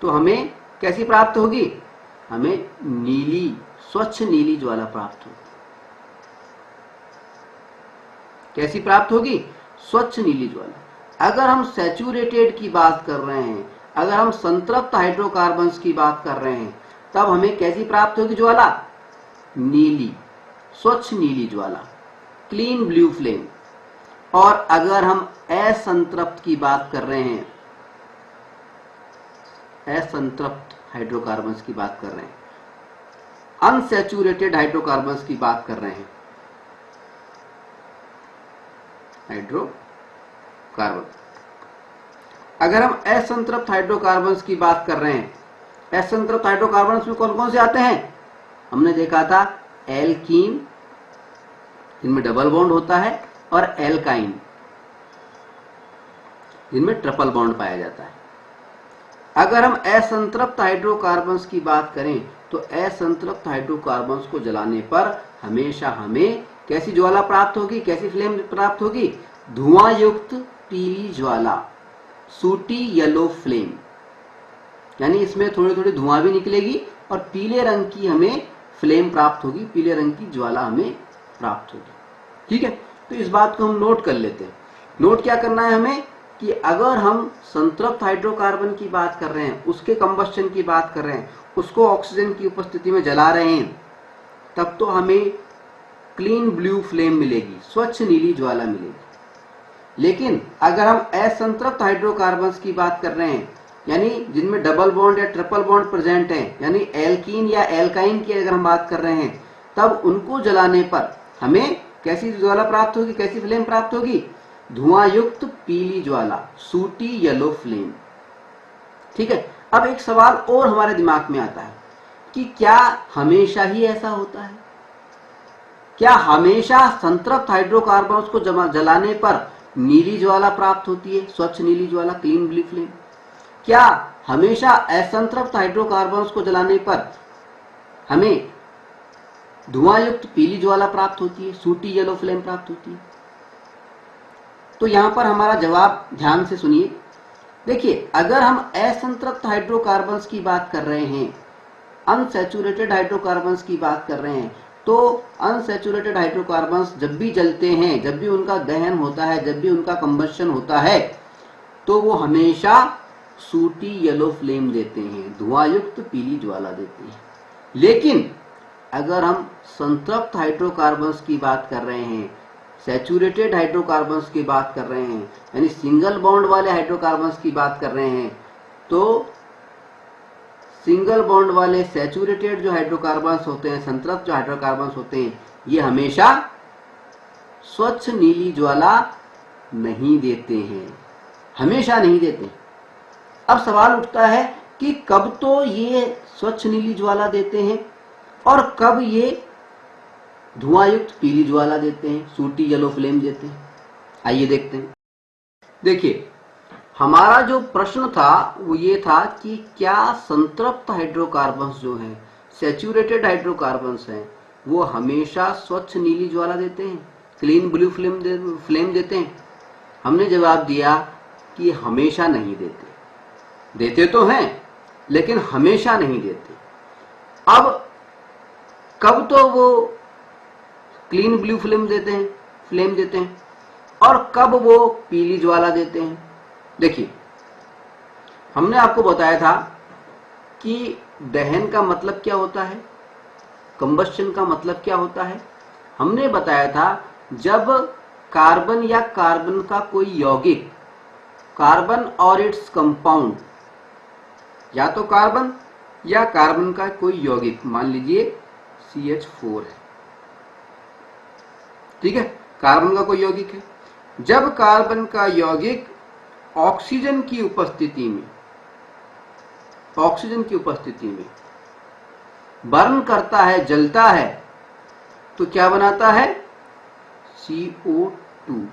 तो हमें कैसी प्राप्त होगी? हमें नीली, स्वच्छ नीली ज्वाला प्राप्त होगी। कैसी प्राप्त होगी? स्वच्छ नीली ज्वाला। अगर हम सैचुरेटेड की बात कर रहे हैं, अगर हम संतृप्त हाइड्रोकार्बन्स की बात कर रहे हैं, तब हमें कैसी प्राप्त होगी ज्वाला? नीली, स्वच्छ नीली ज्वाला, क्लीन ब्लू फ्लेम। और अगर हम असंतृप्त की बात कर रहे हैं, असंतृप्त हाइड्रोकार्बन्स की बात कर रहे हैं, अनसैचुरेटेड हाइड्रोकार्बन्स की बात कर रहे हैं, हाइड्रोकार्बन, अगर हम असंतृप्त हाइड्रोकार्बन्स की बात कर रहे हैं, असंतृप्त हाइड्रोकार्बन्स में कौन कौन से आते हैं? हमने देखा था एल्कीन, जिनमें डबल बॉन्ड होता है, और एल्काइन, जिनमें ट्रिपल बॉन्ड पाया जाता है। अगर हम असंतृप्त हाइड्रोकार्बन्स की बात करें तो असंतृप्त हाइड्रोकार्बन्स को जलाने पर हमेशा हमें कैसी ज्वाला प्राप्त होगी, कैसी फ्लेम प्राप्त होगी? धुआं युक्त पीली ज्वाला, सूटी येलो फ्लेम। यानी इसमें थोड़ी थोड़ी धुआं भी निकलेगी और पीले रंग की हमें फ्लेम प्राप्त होगी, पीले रंग की ज्वाला हमें प्राप्त होगी। ठीक है, तो इस बात को हम नोट कर लेते हैं। नोट क्या करना है हमें कि अगर हम संतृप्त हाइड्रोकार्बन की बात कर रहे हैं, उसके कंबस्शन की बात कर रहे हैं, उसको ऑक्सीजन की उपस्थिति में जला रहे हैं, तब तो हमें क्लीन ब्लू फ्लेम मिलेगी, स्वच्छ नीली ज्वाला मिलेगी। लेकिन अगर हम असंतृप्त हाइड्रोकार्बन्स की बात कर रहे हैं, यानी जिनमें डबल बॉन्ड या ट्रिपल बॉन्ड प्रेजेंट है, यानी एल्कीन या एल्काइन की अगर हम बात कर रहे हैं, तब उनको जलाने पर हमें कैसी ज्वाला प्राप्त होगी, कैसी फ्लेम प्राप्त होगी? धुआं युक्त पीली ज्वाला, सूटी येलो फ्लेम। ठीक है, अब एक सवाल और हमारे दिमाग में आता है कि क्या हमेशा ही ऐसा होता है? क्या हमेशा संतृप्त हाइड्रोकार्बन्स को जलाने पर नीली ज्वाला प्राप्त होती है, स्वच्छ नीली ज्वाला, क्लीन ब्लू फ्लेम? क्या हमेशा असंतृप्त हाइड्रोकार्बन्स को जलाने पर हमें धुआं युक्त पीली ज्वाला प्राप्त होती है, सूटी येलो फ्लेम प्राप्त होती है। तो यहां पर हमारा जवाब ध्यान से सुनिए। देखिए, अगर हम असंतृप्त हाइड्रोकार्बन्स की बात कर रहे हैं, अनसैचुरेटेड हाइड्रोकार्बन्स की बात कर रहे हैं, तो अनसैचुरेटेड हाइड्रोकार्बन्स जब भी जलते हैं, जब भी उनका दहन होता है, जब भी उनका कंबशन होता है, तो वो हमेशा सूटी येलो फ्लेम देते हैं, धुआं युक्त पीली ज्वाला देते हैं। लेकिन अगर हम संतृप्त हाइड्रोकार्बन्स की बात कर रहे हैं, सैचुरेटेड हाइड्रोकार्बन्स की बात कर रहे हैं, यानी सिंगल बॉन्ड वाले हाइड्रोकार्बन्स की बात कर रहे हैं, तो सिंगल बॉन्ड वाले सैचुरेटेड जो हाइड्रोकार्बन्स होते हैं, संतृप्त जो हाइड्रोकार्बन्स होते हैं, ये हमेशा स्वच्छ नीली ज्वाला नहीं देते हैं, हमेशा नहीं देते। अब सवाल उठता है कि कब तो ये स्वच्छ नीली ज्वाला देते हैं और कब ये धुआं युक्त पीली ज्वाला देते हैं, सूटी येलो फ्लेम देते हैं। आइए देखते हैं। देखिए, हमारा जो प्रश्न था वो ये था कि क्या संतृप्त हाइड्रोकार्बन्स जो हैं, सैचुरेटेड हाइड्रोकार्बन्स हैं, वो हमेशा स्वच्छ नीली ज्वाला देते हैं, क्लीन ब्लू फ्लेम देते हैं? हमने जवाब दिया कि हमेशा नहीं देते। देते तो हैं लेकिन हमेशा नहीं देते। अब कब तो वो क्लीन ब्लू फ्लेम देते हैं और कब वो पीली ज्वाला देते हैं? देखिए, हमने आपको बताया था कि दहन का मतलब क्या होता है, कंबस्शन का मतलब क्या होता है। हमने बताया था जब कार्बन या कार्बन का कोई यौगिक, कार्बन और इट्स कंपाउंड, या तो कार्बन या कार्बन का कोई यौगिक, मान लीजिए CH4 है, ठीक है, कार्बन का कोई यौगिक है। जब कार्बन का यौगिक ऑक्सीजन की उपस्थिति में बर्न करता है, जलता है, तो क्या बनाता है? CO2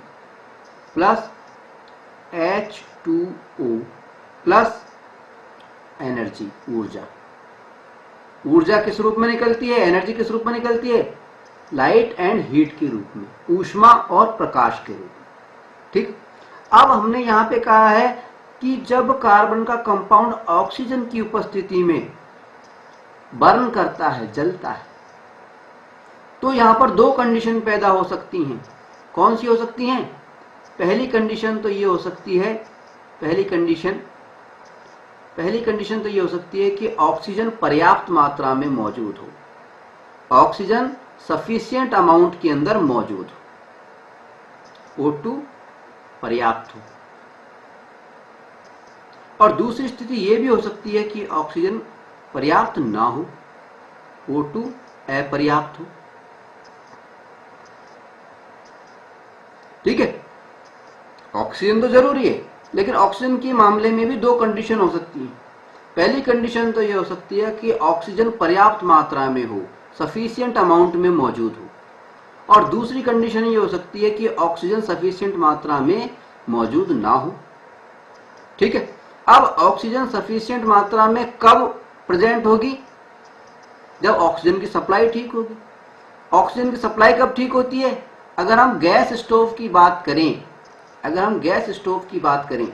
plus H2O plus energy, ऊर्जा किस रूप में निकलती है, एनर्जी किस रूप में निकलती है? लाइट एंड हीट के रूप में, ऊष्मा और प्रकाश के रूप में। ठीक, अब हमने यहां पे कहा है कि जब कार्बन का कंपाउंड ऑक्सीजन की उपस्थिति में बर्न करता है, जलता है, तो यहां पर दो कंडीशन पैदा हो सकती हैं। कौन सी हो सकती हैं? पहली कंडीशन तो ये हो सकती है, पहली कंडीशन तो ये हो सकती है कि ऑक्सीजन पर्याप्त मात्रा में मौजूद हो, ऑक्सीजन सफिशिएंट अमाउंट के अंदर मौजूद हो, O2 पर्याप्त हो। और दूसरी स्थिति यह भी हो सकती है कि ऑक्सीजन पर्याप्त ना हो, O2 अपर्याप्त हो। ठीक है, ऑक्सीजन तो जरूरी है, लेकिन ऑक्सीजन के मामले में भी दो कंडीशन हो सकती है। पहली कंडीशन तो यह हो सकती है कि ऑक्सीजन पर्याप्त मात्रा में हो, सफिशिएंट अमाउंट में मौजूद हो, और दूसरी कंडीशन ये हो सकती है कि ऑक्सीजन सफिशिएंट मात्रा में मौजूद ना हो। ठीक है, अब ऑक्सीजन सफिशिएंट मात्रा में कब प्रेजेंट होगी? जब ऑक्सीजन की सप्लाई ठीक होगी। ऑक्सीजन की सप्लाई कब ठीक होती है? अगर हम गैस स्टोव की बात करें,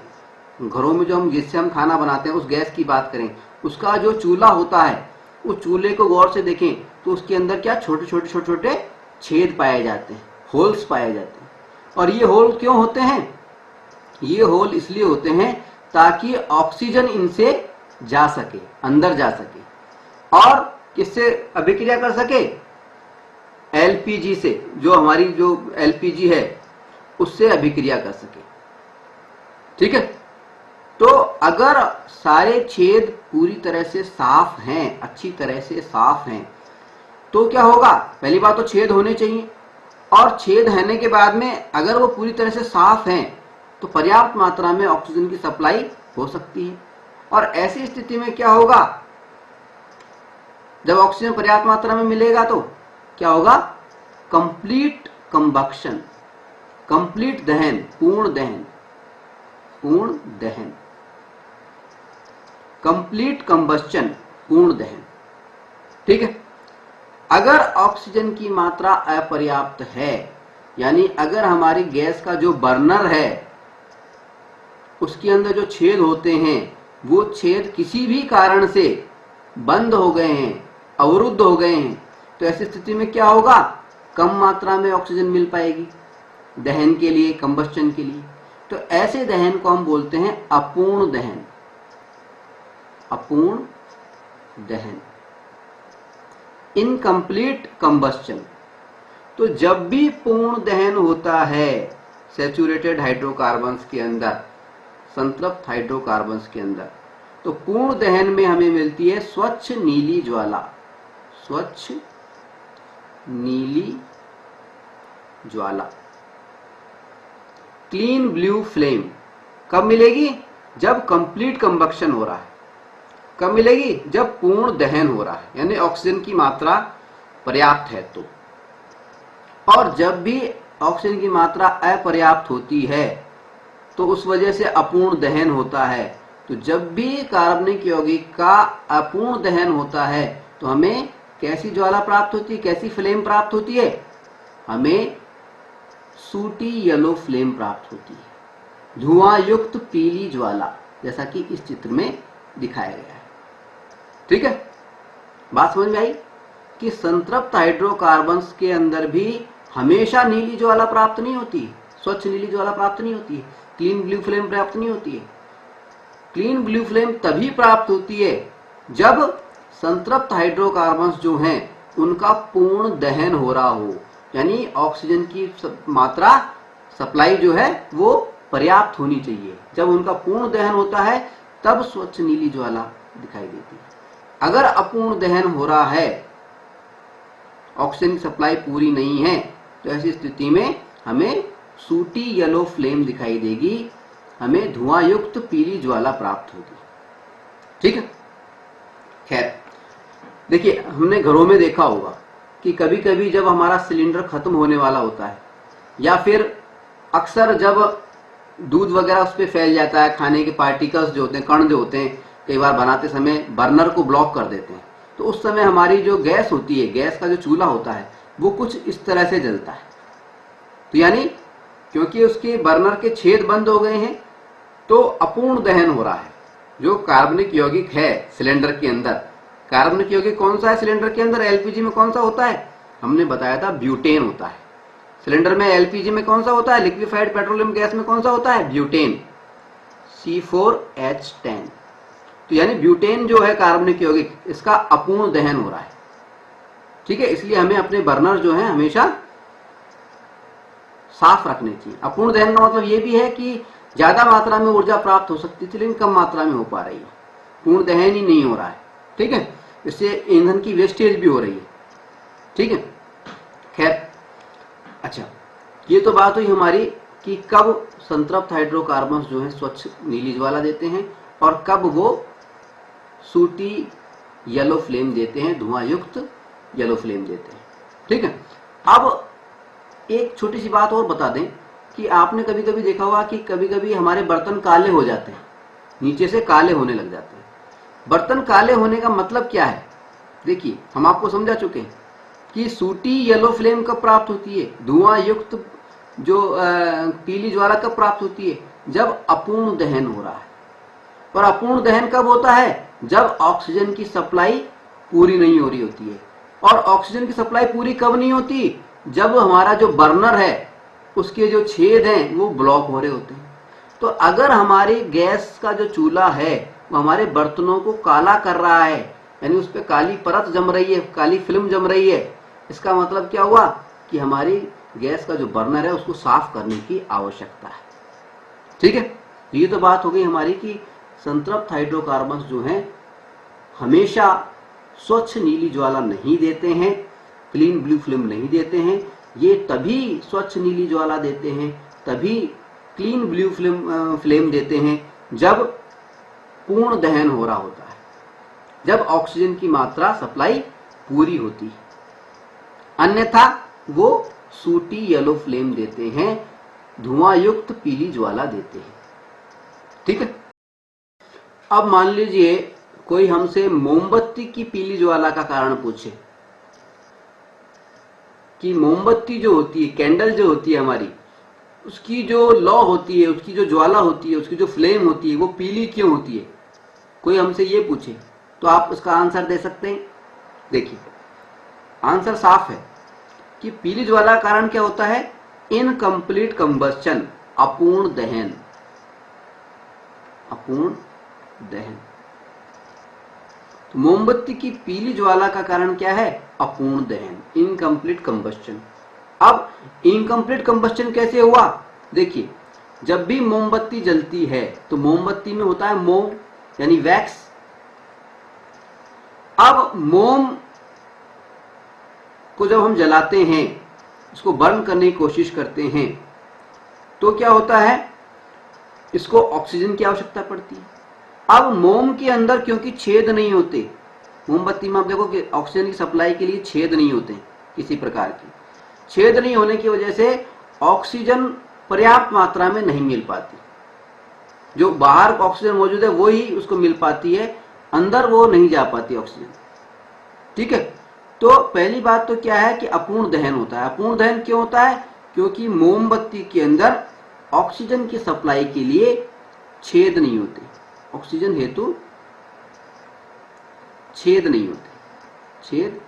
घरों में जो जिससे हम खाना बनाते हैं उस गैस की बात करें, उसका जो चूल्हा होता है, उस चूल्हे को गौर से देखें तो उसके अंदर क्या छोटे छोटे छेद पाए जाते हैं, होल्स पाए जाते हैं। और ये होल क्यों होते हैं? ये होल इसलिए होते हैं ताकि ऑक्सीजन इनसे जा सके, अंदर जा सके, और किससे अभिक्रिया कर सके? LPG से, जो हमारी जो LPG है उससे अभिक्रिया कर सके। ठीक है, तो अगर सारे छेद पूरी तरह से साफ हैं, अच्छी तरह से साफ हैं, तो क्या होगा? पहली बात तो छेद होने चाहिए, और छेद होने के बाद में अगर वो पूरी तरह से साफ हैं तो पर्याप्त मात्रा में ऑक्सीजन की सप्लाई हो सकती है। और ऐसी स्थिति में क्या होगा? जब ऑक्सीजन पर्याप्त मात्रा में मिलेगा तो क्या होगा? कंप्लीट कंबक्शन, कंप्लीट दहन, पूर्ण दहन। कंप्लीट कंबस्चन, पूर्ण दहन। ठीक है। अगर ऑक्सीजन की मात्रा अपर्याप्त है, यानी अगर हमारी गैस का जो बर्नर है उसके अंदर जो छेद होते हैं वो छेद किसी भी कारण से बंद हो गए हैं, अवरुद्ध हो गए हैं, तो ऐसी स्थिति में क्या होगा? कम मात्रा में ऑक्सीजन मिल पाएगी दहन के लिए, कंबस्चन के लिए। तो ऐसे दहन को हम बोलते हैं अपूर्ण दहन। अपूर्ण दहन, इनकम्प्लीट कंबस्चन। तो जब भी पूर्ण दहन होता है सैचुरेटेड हाइड्रोकार्बन्स के अंदर, संतृप्त हाइड्रोकार्बन्स के अंदर, तो पूर्ण दहन में हमें मिलती है स्वच्छ नीली ज्वाला। स्वच्छ नीली ज्वाला, क्लीन ब्लू फ्लेम। कब मिलेगी? जब कंप्लीट कंबक्शन हो रहा है। कब मिलेगी? जब पूर्ण दहन हो रहा है, यानी ऑक्सीजन की मात्रा पर्याप्त है तो। और जब भी ऑक्सीजन की मात्रा अपर्याप्त होती है तो उस वजह से अपूर्ण दहन होता है। तो जब भी कार्बनिक यौगिक का अपूर्ण दहन होता है तो हमें कैसी ज्वाला प्राप्त होती है, कैसी फ्लेम प्राप्त होती है? हमें सूटी येलो फ्लेम प्राप्त होती है, धुआं युक्त पीली ज्वाला, जैसा कि इस चित्र में दिखाया गया है। ठीक है, बात समझ में आई कि संतृप्त हाइड्रोकार्बन्स के अंदर भी हमेशा नीली ज्वाला प्राप्त नहीं होती है, स्वच्छ नीली ज्वाला प्राप्त नहीं होती है, क्लीन ब्लू फ्लेम प्राप्त नहीं होती है। क्लीन ब्लू फ्लेम तभी प्राप्त होती है जब संतृप्त हाइड्रोकार्बन्स जो हैं उनका पूर्ण दहन हो रहा हो, यानी ऑक्सीजन की मात्रा सप्लाई जो है वो पर्याप्त होनी चाहिए। जब उनका पूर्ण दहन होता है तब स्वच्छ नीली ज्वाला दिखाई देती है। अगर अपूर्ण दहन हो रहा है, ऑक्सीजन की सप्लाई पूरी नहीं है, तो ऐसी स्थिति में हमें सूटी येलो फ्लेम दिखाई देगी, हमें धुआं युक्त पीली ज्वाला प्राप्त होगी। ठीक है। खैर, देखिए हमने घरों में देखा होगा कि कभी कभी जब हमारा सिलेंडर खत्म होने वाला होता है, या फिर अक्सर जब दूध वगैरह उस पर फैल जाता है, खाने के पार्टिकल्स जो होते हैं, कण जो होते हैं, कई बार बनाते समय बर्नर को ब्लॉक कर देते हैं, तो उस समय हमारी जो गैस होती है, गैस का जो चूल्हा होता है, वो कुछ इस तरह से जलता है। तो यानी क्योंकि उसके बर्नर के छेद बंद हो गए हैं तो अपूर्ण दहन हो रहा है। जो कार्बनिक यौगिक है सिलेंडर के अंदर, कार्बनिक यौगिक कौन सा है सिलेंडर के अंदर? एलपीजी में कौन सा होता है? हमने बताया था ब्यूटेन होता है। सिलेंडर में एलपीजी में कौन सा होता है? लिक्विफाइड पेट्रोलियम गैस में कौन सा होता है? Butane, C4H10। तो यानी ब्यूटेन जो है कार्बनिक यौगिक, इसका अपूर्ण दहन हो रहा है। ठीक है, इसलिए हमें अपने बर्नर जो है हमेशा साफ रखने चाहिए। अपूर्ण दहन का मतलब ये भी है कि ज्यादा मात्रा में ऊर्जा प्राप्त हो सकती थी लेकिन कम मात्रा में हो पा रही है, पूर्ण दहन ही नहीं हो रहा है। ठीक है, इससे ईंधन की वेस्टेज भी हो रही है। ठीक है। खैर, अच्छा, ये तो बात हुई हमारी कि कब संतृप्त हाइड्रोकार्बन्स जो है स्वच्छ नीली ज्वाला देते हैं और कब वो सूटी येलो फ्लेम देते हैं, धुआं युक्त येलो फ्लेम देते हैं। ठीक है। अब एक छोटी सी बात और बता दें कि आपने कभी कभी देखा होगा कि कभी कभी हमारे बर्तन काले हो जाते हैं, नीचे से काले होने लग जाते हैं। बर्तन काले होने का मतलब क्या है? देखिए, हम आपको समझा चुके हैं कि सूटी येलो फ्लेम कब प्राप्त होती है, धुआं युक्त जो पीली ज्वाला कब प्राप्त होती है? जब अपूर्ण दहन हो रहा है। और अपूर्ण दहन कब होता है? जब ऑक्सीजन की सप्लाई पूरी नहीं हो रही होती है। और ऑक्सीजन की सप्लाई पूरी कब नहीं होती? जब हमारा जो बर्नर है उसके जो छेद हैं वो ब्लॉक हो रहे होते हैं। तो अगर हमारी गैस का जो चूल्हा है वो हमारे बर्तनों को काला कर रहा है, यानी उस पर काली परत जम रही है, काली फिल्म जम रही है, इसका मतलब क्या हुआ कि हमारी गैस का जो बर्नर है उसको साफ करने की आवश्यकता है। ठीक है, ये तो बात हो गई हमारी कि संतृप्त हाइड्रोकार्बन्स जो हैं हमेशा स्वच्छ नीली ज्वाला नहीं देते हैं, क्लीन ब्लू फ्लेम नहीं देते हैं। ये तभी स्वच्छ नीली ज्वाला देते हैं, तभी क्लीन ब्लू फ्लेम देते हैं जब पूर्ण दहन हो रहा होता है, जब ऑक्सीजन की मात्रा सप्लाई पूरी होती है। अन्यथा वो सूटी येलो फ्लेम देते हैं, धुआं युक्त पीली ज्वाला देते हैं। ठीक है। अब मान लीजिए कोई हमसे मोमबत्ती की पीली ज्वाला का कारण पूछे कि मोमबत्ती जो होती है, कैंडल जो होती है हमारी, उसकी जो लौ होती है, उसकी जो ज्वाला होती है, उसकी जो फ्लेम होती है, वो पीली क्यों होती है, कोई हमसे ये पूछे तो आप उसका आंसर दे सकते हैं। देखिए आंसर साफ है कि पीली ज्वाला का कारण क्या होता है, इनकम्प्लीट कंबस्चन, अपूर्ण दहन। अपूर्ण दहन। तो मोमबत्ती की पीली ज्वाला का कारण क्या है, अपूर्ण दहन, इनकम्प्लीट कंबस्चन। अब इनकम्प्लीट कंबस्चन कैसे हुआ, देखिए जब भी मोमबत्ती जलती है तो मोमबत्ती में होता है मोम यानी वैक्स। अब मोम को जब हम जलाते हैं, इसको बर्न करने की कोशिश करते हैं, तो क्या होता है, इसको ऑक्सीजन की आवश्यकता पड़ती है। अब मोम के अंदर क्योंकि छेद नहीं होते, मोमबत्ती में आप देखो कि ऑक्सीजन की सप्लाई के लिए छेद नहीं होते किसी प्रकार के, छेद नहीं होने की वजह से ऑक्सीजन पर्याप्त मात्रा में नहीं मिल पाती। जो बाहर ऑक्सीजन मौजूद है वो ही उसको मिल पाती है, अंदर वो नहीं जा पाती ऑक्सीजन। ठीक है, तो पहली बात तो क्या है कि अपूर्ण दहन होता है। अपूर्ण दहन क्यों होता है, क्योंकि मोमबत्ती के अंदर ऑक्सीजन की सप्लाई के लिए छेद नहीं होते, ऑक्सीजन हेतु छेद नहीं होते, छेद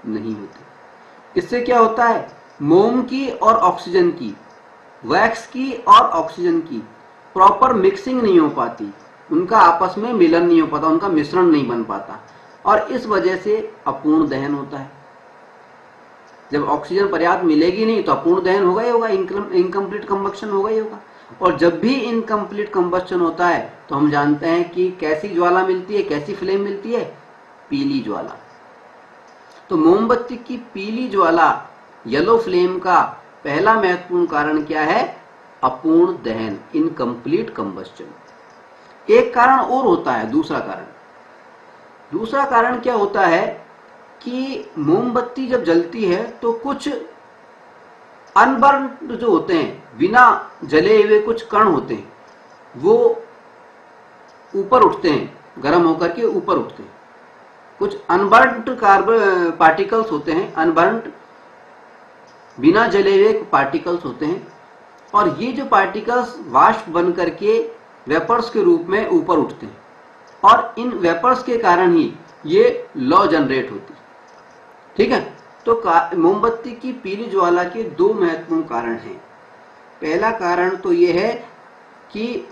नहीं होते। इससे क्या होता है, मोम की और ऑक्सीजन की, वैक्स की और ऑक्सीजन की प्रॉपर मिक्सिंग नहीं हो पाती, उनका आपस में मिलन नहीं हो पाता, उनका मिश्रण नहीं बन पाता, और इस वजह से अपूर्ण दहन होता है। जब ऑक्सीजन पर्याप्त मिलेगी नहीं तो अपूर्ण दहन होगा ही होगा, इनकम्प्लीट कंबस्शन होगा ही होगा। और जब भी इनकम्प्लीट कंबस्शन होता है तो हम जानते हैं कि कैसी ज्वाला मिलती है, कैसी फ्लेम मिलती है, पीली ज्वाला। तो मोमबत्ती की पीली ज्वाला, येलो फ्लेम का पहला महत्वपूर्ण कारण क्या है, अपूर्ण दहन, इनकम्प्लीट कंबस्शन। एक कारण और होता है, दूसरा कारण क्या होता है कि मोमबत्ती जब जलती है तो कुछ अनबर्न जो होते हैं, बिना जले हुए कुछ कण होते हैं, वो ऊपर उठते हैं, गर्म होकर के ऊपर उठते हैं। कुछ अनबर्न्ड कार्बन पार्टिकल्स होते हैं, अनबर्न्ड बिना जले हुए पार्टिकल्स होते हैं, और ये जो पार्टिकल्स वाष्प बन करके वेपर्स के रूप में ऊपर उठते हैं, और इन वेपर्स के कारण ही ये लौ जनरेट होती है। ठीक है, तो मोमबत्ती की पीली ज्वाला के दो महत्वपूर्ण कारण हैं। पहला कारण तो ये है कि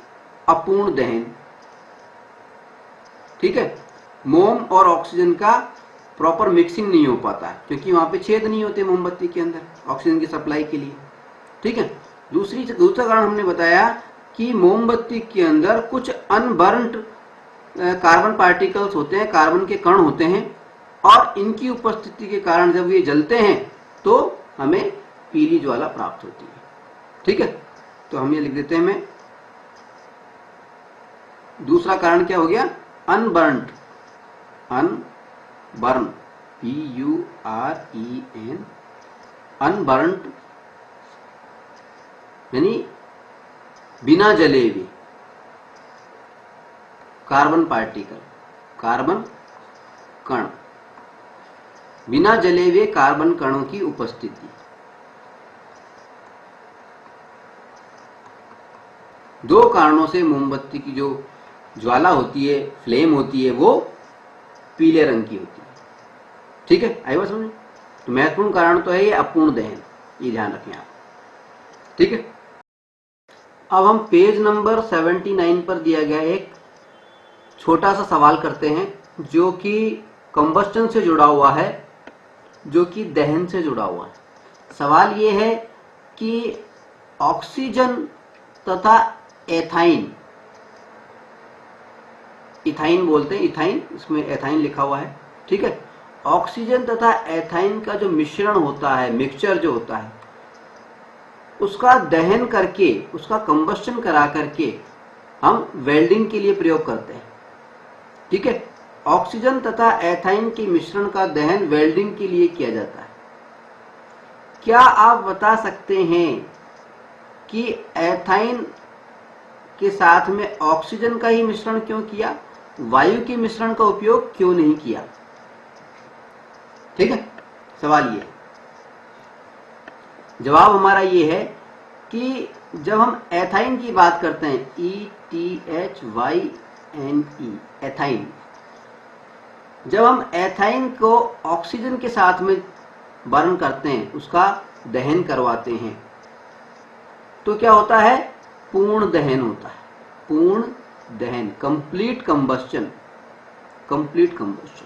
अपूर्ण दहन, ठीक है, मोम और ऑक्सीजन का प्रॉपर मिक्सिंग नहीं हो पाता है क्योंकि वहां पे छेद नहीं होते मोमबत्ती के अंदर ऑक्सीजन की सप्लाई के लिए। ठीक है, दूसरा कारण हमने बताया कि मोमबत्ती के अंदर कुछ अनबर्न्ड कार्बन पार्टिकल्स होते हैं, कार्बन के कण होते हैं, और इनकी उपस्थिति के कारण जब ये जलते हैं तो हमें पीली ज्वाला प्राप्त होती है। ठीक है, तो हम ये लिख देते हैं, मैं दूसरा कारण क्या हो गया, अनबर्न्ड, अनबर्न, PUREN, अनबर्न्ड यानी बिना जले हुए कार्बन पार्टिकल, कार्बन कण, बिना जले हुए कार्बन कणों की उपस्थिति। दो कारणों से मोमबत्ती की जो ज्वाला होती है, फ्लेम होती है, वो पीले रंग की होती है। ठीक है, आई बात समझ। तो महत्वपूर्ण कारण तो है ये अपूर्ण दहन, ये ध्यान रखें आप। ठीक है, अब हम पेज नंबर 79 पर दिया गया एक छोटा सा सवाल करते हैं जो कि कंबस्टन से जुड़ा हुआ है, जो कि दहन से जुड़ा हुआ है। सवाल ये है कि ऑक्सीजन तथा एथाइन, इथाइन बोलते हैं, इथाइन, इसमें एथाइन लिखा हुआ है। ठीक है, ऑक्सीजन तथा एथाइन का जो मिश्रण होता है, मिक्सचर जो होता है, उसका दहन करके, उसका कंबस्टन करा करके हम वेल्डिंग के लिए प्रयोग करते हैं। ठीक है, ऑक्सीजन तथा एथाइन के मिश्रण का दहन वेल्डिंग के लिए किया जाता है। क्या आप बता सकते हैं कि एथाइन के साथ में ऑक्सीजन का ही मिश्रण क्यों किया वायु के मिश्रण का उपयोग क्यों नहीं किया? ठीक है, सवाल ये, जवाब हमारा ये है कि जब हम एथाइन की बात करते हैं, ETHYNE, एथाइन, जब हम एथाइन को ऑक्सीजन के साथ में बर्न करते हैं, उसका दहन करवाते हैं, तो क्या होता है? पूर्ण दहन होता है, पूर्ण दहन, complete combustion, complete combustion.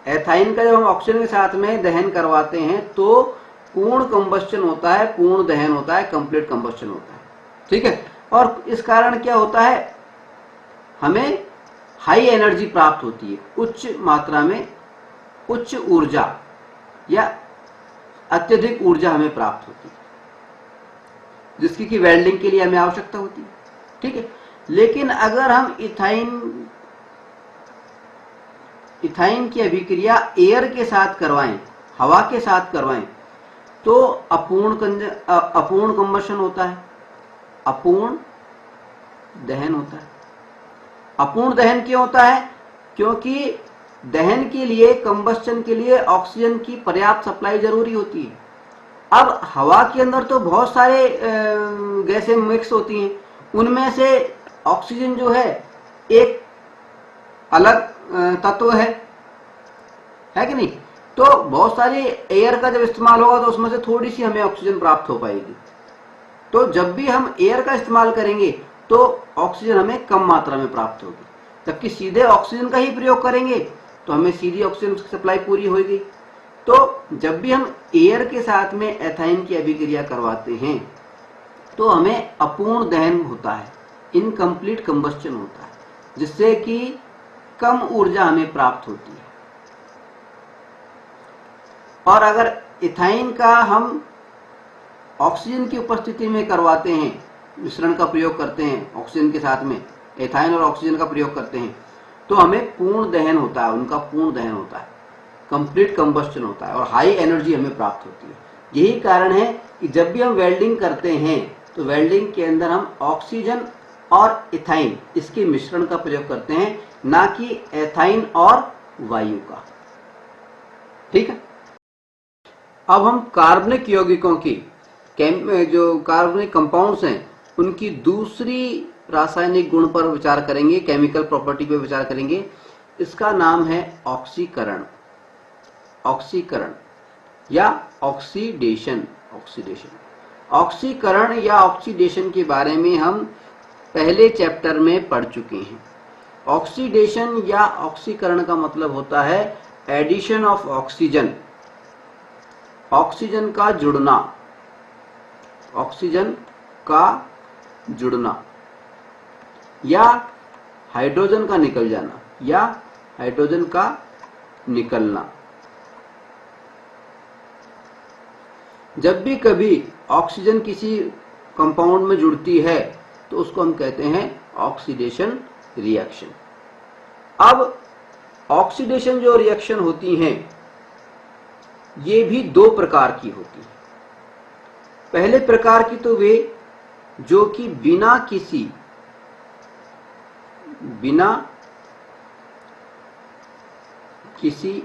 Ethyne का जब हम ऑक्सीजन के साथ में दहन करवाते हैं तो पूर्ण कंबस्चन होता है, पूर्ण दहन होता है, कंप्लीट कंबस्चन होता है। ठीक है, और इस कारण क्या होता है? हमें हाई एनर्जी प्राप्त होती है, उच्च मात्रा में उच्च ऊर्जा या अत्यधिक ऊर्जा हमें प्राप्त होती है, जिसकी कि वेल्डिंग के लिए हमें आवश्यकता होती है। ठीक है, लेकिन अगर हम इथाइन की अभिक्रिया एयर के साथ करवाएं, हवा के साथ करवाएं, तो अपूर्ण कंबशन होता है, अपूर्ण दहन होता है। अपूर्ण दहन क्यों होता है? क्योंकि दहन के लिए, कंबस्चन के लिए ऑक्सीजन की पर्याप्त सप्लाई जरूरी होती है। अब हवा के अंदर तो बहुत सारे गैसें मिक्स होती हैं, उनमें से ऑक्सीजन जो है एक अलग तत्व है कि नहीं? तो बहुत सारी एयर का जब इस्तेमाल होगा तो उसमें से थोड़ी सी हमें ऑक्सीजन प्राप्त हो पाएगी। तो जब भी हम एयर का इस्तेमाल करेंगे तो ऑक्सीजन हमें कम मात्रा में प्राप्त होगी, जबकि सीधे ऑक्सीजन का ही प्रयोग करेंगे तो हमें सीधी ऑक्सीजन की सप्लाई पूरी होगी। तो जब भी हम एयर के साथ में एथाइन की अभिक्रिया करवाते हैं तो हमें अपूर्ण दहन होता है, इनकम्प्लीट कंबस्चन होता है, जिससे कि कम ऊर्जा हमें प्राप्त होती है। और अगर इथाइन का हम ऑक्सीजन की उपस्थिति में करवाते हैं, मिश्रण का प्रयोग करते हैं, ऑक्सीजन के साथ में एथाइन और ऑक्सीजन का प्रयोग करते हैं, तो हमें पूर्ण दहन होता है, उनका पूर्ण दहन होता है, कंप्लीट कंबस्चन होता है और हाई एनर्जी हमें प्राप्त होती है। यही कारण है कि जब भी हम वेल्डिंग करते हैं तो वेल्डिंग के अंदर हम ऑक्सीजन और इथाइन इसके मिश्रण का प्रयोग करते हैं, ना कि एथाइन और वायु का। ठीक है, अब हम कार्बनिक यौगिकों की, जो कार्बनिक कंपाउंड्स हैं, उनकी दूसरी रासायनिक गुण पर विचार करेंगे, केमिकल प्रॉपर्टी पर विचार करेंगे। इसका नाम है ऑक्सीकरण, ऑक्सीकरण या ऑक्सीडेशन। ऑक्सीकरण या ऑक्सीडेशन के बारे में हम पहले चैप्टर में पढ़ चुके हैं। ऑक्सीडेशन या ऑक्सीकरण का मतलब होता है एडिशन ऑफ ऑक्सीजन, ऑक्सीजन का जुड़ना, ऑक्सीजन का जुड़ना या हाइड्रोजन का निकल जाना या हाइड्रोजन का निकलना। जब भी कभी ऑक्सीजन किसी कंपाउंड में जुड़ती है तो उसको हम कहते हैं ऑक्सीडेशन रिएक्शन। अब ऑक्सीडेशन जो रिएक्शन होती हैं ये भी दो प्रकार की होती है। पहले प्रकार की तो वे जो कि बिना किसी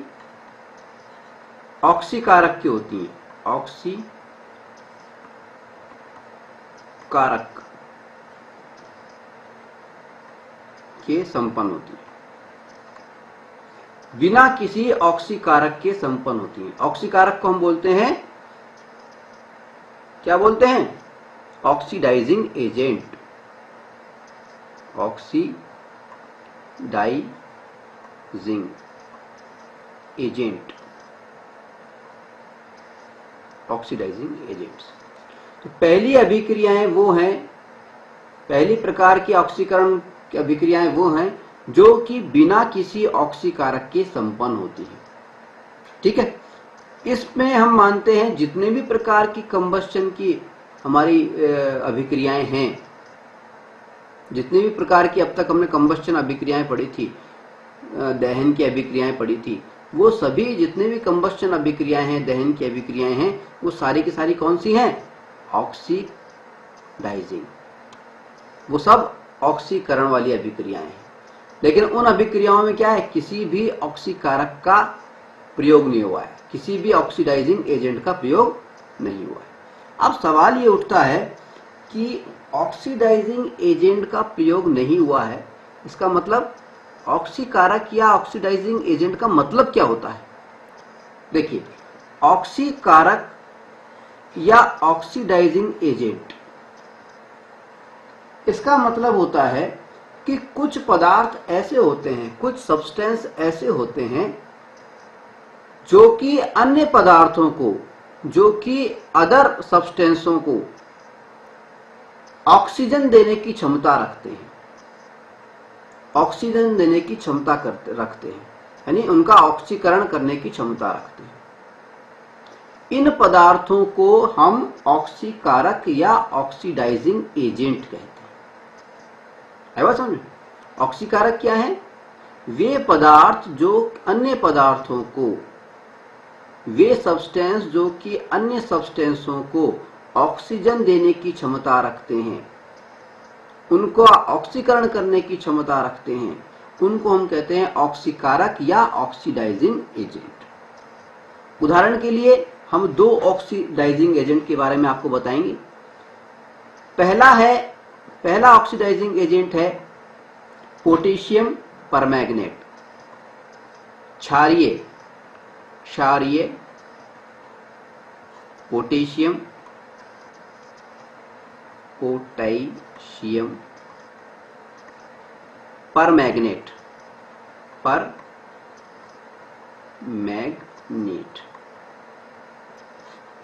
ऑक्सीकारक की होती हैं, ऑक्सीकारक के संपन्न होती है, बिना किसी ऑक्सीकारक के संपन्न होती है। ऑक्सीकारक को हम बोलते हैं, क्या बोलते हैं? Oxidising agent, oxidising agent, oxidising agents. तो पहली अभिक्रियाएं वो हैं, पहली प्रकार की ऑक्सीकरण की अभिक्रियाएं वो हैं जो कि बिना किसी ऑक्सीकारक के संपन्न होती है। ठीक है, इसमें हम मानते हैं जितने भी प्रकार की कंबस्चन की हमारी अभिक्रियाएं हैं, जितने भी प्रकार की अब तक हमने कंबस्चन अभिक्रियाएं पढ़ी थी, दहन की अभिक्रियाएं पढ़ी थी, वो सभी जितने भी कंबस्चन अभिक्रियाएं हैं, दहन की अभिक्रियाएं हैं, वो सारी की सारी कौन सी हैं? ऑक्सीडाइजिंग। वो सब ऑक्सीकरण वाली अभिक्रियाएं हैं। लेकिन उन अभिक्रियाओं में क्या है, किसी भी ऑक्सीकारक का प्रयोग नहीं हुआ है, किसी भी ऑक्सीडाइजिंग एजेंट का प्रयोग नहीं हुआ है। अब सवाल ये उठता है कि ऑक्सीडाइजिंग एजेंट का प्रयोग नहीं हुआ है, इसका मतलब ऑक्सीकारक या ऑक्सीडाइजिंग एजेंट का मतलब क्या होता है। देखिए, ऑक्सीकारक या ऑक्सीडाइजिंग एजेंट, इसका मतलब होता है कि कुछ पदार्थ ऐसे होते हैं, कुछ सब्सटेंस ऐसे होते हैं जो कि अन्य पदार्थों को, जो कि अदर सब्सटेंसों को ऑक्सीजन देने की क्षमता रखते हैं, ऑक्सीजन देने की क्षमता रखते हैं, यानी उनका ऑक्सीकरण करने की क्षमता रखते हैं। इन पदार्थों को हम ऑक्सीकारक या ऑक्सीडाइजिंग एजेंट कहते हैं। है बात समझ? ऑक्सीकारक क्या है? वे पदार्थ जो अन्य पदार्थों को, वे सब्सटेंस जो कि अन्य सब्सटेंसों को ऑक्सीजन देने की क्षमता रखते हैं, उनको ऑक्सीकरण करने की क्षमता रखते हैं, उनको हम कहते हैं ऑक्सीकारक या ऑक्सीडाइजिंग एजेंट। उदाहरण के लिए हम दो ऑक्सीडाइजिंग एजेंट के बारे में आपको बताएंगे। पहला ऑक्सीडाइजिंग एजेंट है पोटेशियम परमैंगनेट, क्षारीय पोटेशियम परमैंगनेट,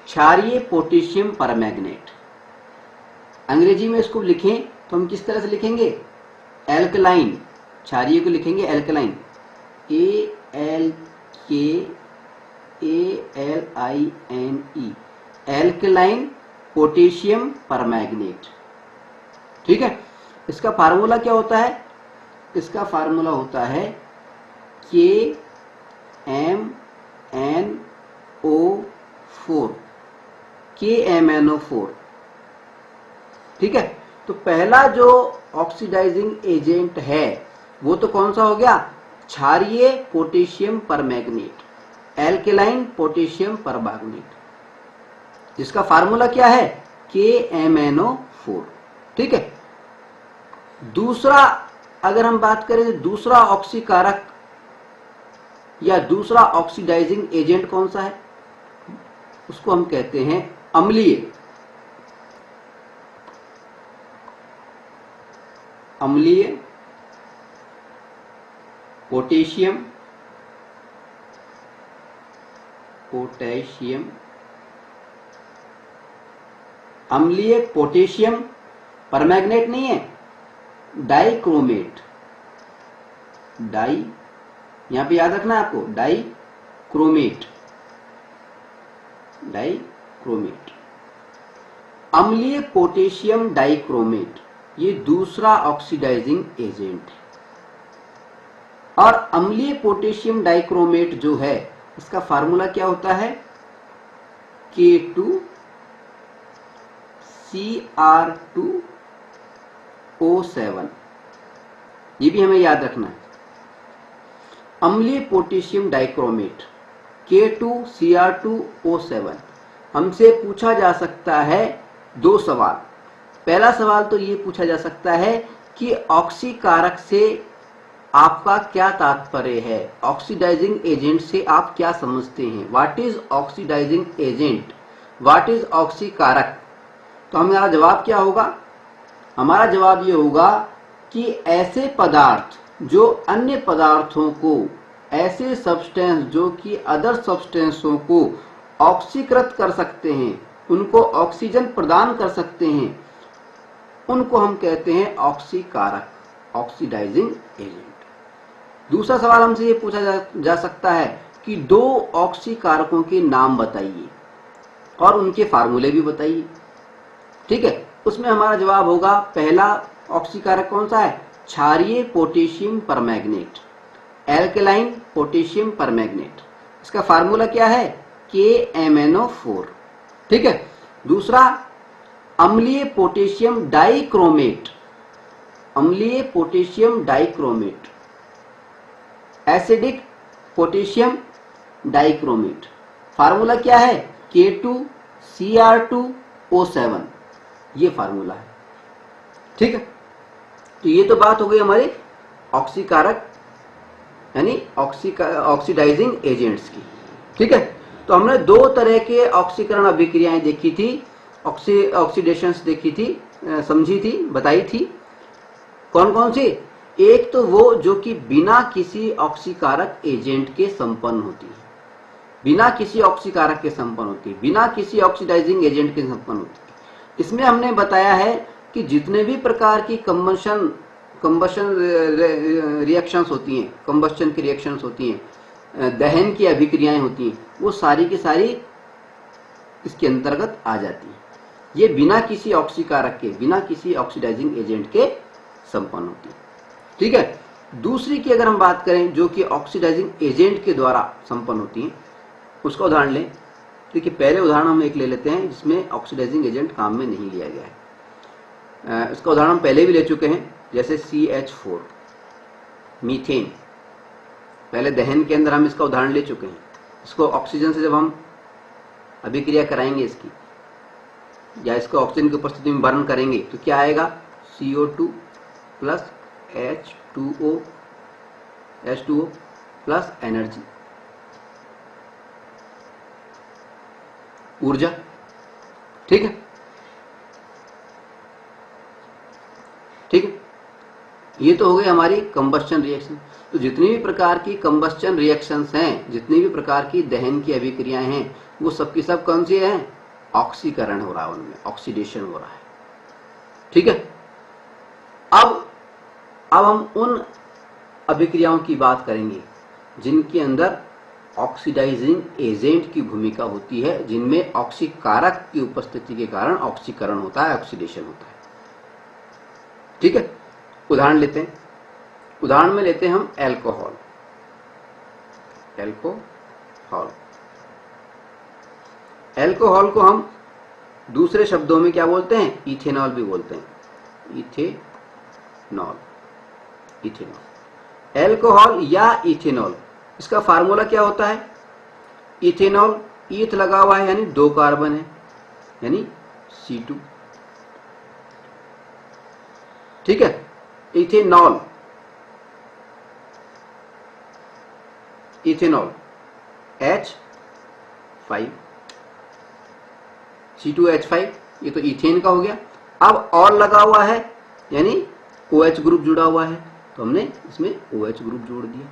क्षारीय पोटेशियम परमैंगनेट। अंग्रेजी में इसको लिखें तो हम किस तरह से लिखेंगे? एल्कलाइन। क्षारीय को लिखेंगे alkaline, ALKALINE, alkaline potassium permanganate. ठीक है, इसका फार्मूला क्या होता है? इसका फार्मूला होता है KMnO4। ठीक है, तो पहला जो ऑक्सीडाइजिंग एजेंट है वो तो कौन सा हो गया? क्षारीय potassium permanganate, alkaline potassium permanganate, जिसका फार्मूला क्या है? KMnO4। ठीक है, दूसरा अगर हम बात करें, दूसरा ऑक्सीकारक या दूसरा ऑक्सीडाइजिंग एजेंट कौन सा है? उसको हम कहते हैं अम्लीय पोटेशियम अम्लीय पोटेशियम परमैंगनेट नहीं है, डाइक्रोमेट। यहां पे याद रखना है आपको, डाइक्रोमेट। अम्लीय पोटेशियम डाइक्रोमेट, ये दूसरा ऑक्सीडाइजिंग एजेंट है। और अम्लीय पोटेशियम डाइक्रोमेट जो है, इसका फार्मूला क्या होता है? K2Cr2O7। ये भी हमें याद रखना है। अम्लीय पोटेशियम डाइक्रोमेट K2Cr2O7। हमसे पूछा जा सकता है दो सवाल। पहला सवाल तो ये पूछा जा सकता है कि ऑक्सीकारक से आपका क्या तात्पर्य है, ऑक्सीडाइजिंग एजेंट से आप क्या समझते हैं? What is oxidising agent, what is ऑक्सीकारक? तो हमारा जवाब क्या होगा? हमारा जवाब ये होगा कि ऐसे पदार्थ जो अन्य पदार्थों को, ऐसे सब्सटेंस जो कि अदर सब्सटेंसों को ऑक्सीकृत कर सकते हैं, उनको ऑक्सीजन प्रदान कर सकते हैं, उनको हम कहते हैं ऑक्सीकारक, ऑक्सीडाइजिंग एजेंट। दूसरा सवाल हमसे ये पूछा जा सकता है कि दो ऑक्सीकारकों के नाम बताइए और उनके फार्मूले भी बताइए। ठीक है, उसमें हमारा जवाब होगा, पहला ऑक्सीकारक कौन सा है? क्षारीय potassium permanganate, alkaline potassium permanganate. इसका फार्मूला क्या है? KMnO4। ठीक है, दूसरा अम्लीय पोटेशियम डाइक्रोमेट, अम्लीय potassium dichromate, acidic potassium dichromate. Formula क्या है? K2Cr2O7, ये फार्मूला है। ठीक है, तो ये तो बात हो गई हमारे ऑक्सीकारक यानी ऑक्सीडाइजिंग एजेंट्स की। ठीक है, तो हमने दो तरह के ऑक्सीकरण अभिक्रियाएं देखी थी, ऑक्सीडेशंस देखी थी, समझी थी, बताई थी। कौन कौन सी? एक तो वो जो कि बिना किसी ऑक्सीकारक एजेंट के संपन्न होती है, बिना किसी ऑक्सीकारक के संपन्न होती है, बिना किसी ऑक्सीडाइजिंग एजेंट के संपन्न होती है। इसमें हमने बताया है कि जितने भी प्रकार की कंबशन रिएक्शंस होती हैं, कंबस्टन की रिएक्शंस होती हैं, दहन की अभिक्रियाएं होती हैं, वो सारी की सारी इसके अंतर्गत आ जाती हैं। ये बिना किसी ऑक्सीकारक के, बिना किसी ऑक्सीडाइजिंग एजेंट के संपन्न होती है। ठीक है, दूसरी की अगर हम बात करें जो कि ऑक्सीडाइजिंग एजेंट के द्वारा संपन्न होती हैं, उसका उदाहरण लें। देखिए, पहले उदाहरण हम एक ले लेते हैं जिसमें ऑक्सीडाइजिंग एजेंट काम में नहीं लिया गया है। इसका उदाहरण हम पहले भी ले चुके हैं, जैसे CH4 मीथेन। पहले दहन के अंदर हम इसका उदाहरण ले चुके हैं। इसको ऑक्सीजन से जब हम अभिक्रिया कराएंगे इसकी, या इसको ऑक्सीजन की उपस्थिति में बर्न करेंगे, तो क्या आएगा? CO2 plus H2O plus energy, ऊर्जा। ठीक है, ठीक है, ये तो हो गई हमारी कंबस्टन रिएक्शन। तो जितनी भी प्रकार की कंबस्टन रिएक्शंस हैं, जितनी भी प्रकार की दहन की अभिक्रियाएं हैं, वो सब की सब कौन सी हैं? ऑक्सीकरण हो रहा है, उनमें ऑक्सीडेशन हो रहा है। ठीक है, अब हम उन अभिक्रियाओं की बात करेंगे जिनके अंदर ऑक्सीडाइजिंग एजेंट की भूमिका होती है, जिनमें ऑक्सीकारक की उपस्थिति के कारण ऑक्सीकरण होता है, ऑक्सीडेशन होता है। ठीक है, उदाहरण लेते हैं। उदाहरण में लेते हैं हम एल्कोहल। एल्कोहल को हम दूसरे शब्दों में क्या बोलते हैं? इथेनॉल भी बोलते हैं, इथेनॉल। एल्कोहल या इथेनॉल, इसका फार्मूला क्या होता है? इथेनॉल, ईथ लगा हुआ है यानी 2 कार्बन है, यानी C2। ठीक है, इथेनॉल H5, C2H5, ये तो इथेन का हो गया। अब और लगा हुआ है यानी OH ग्रुप जुड़ा हुआ है, तो हमने इसमें OH ग्रुप जोड़ दिया।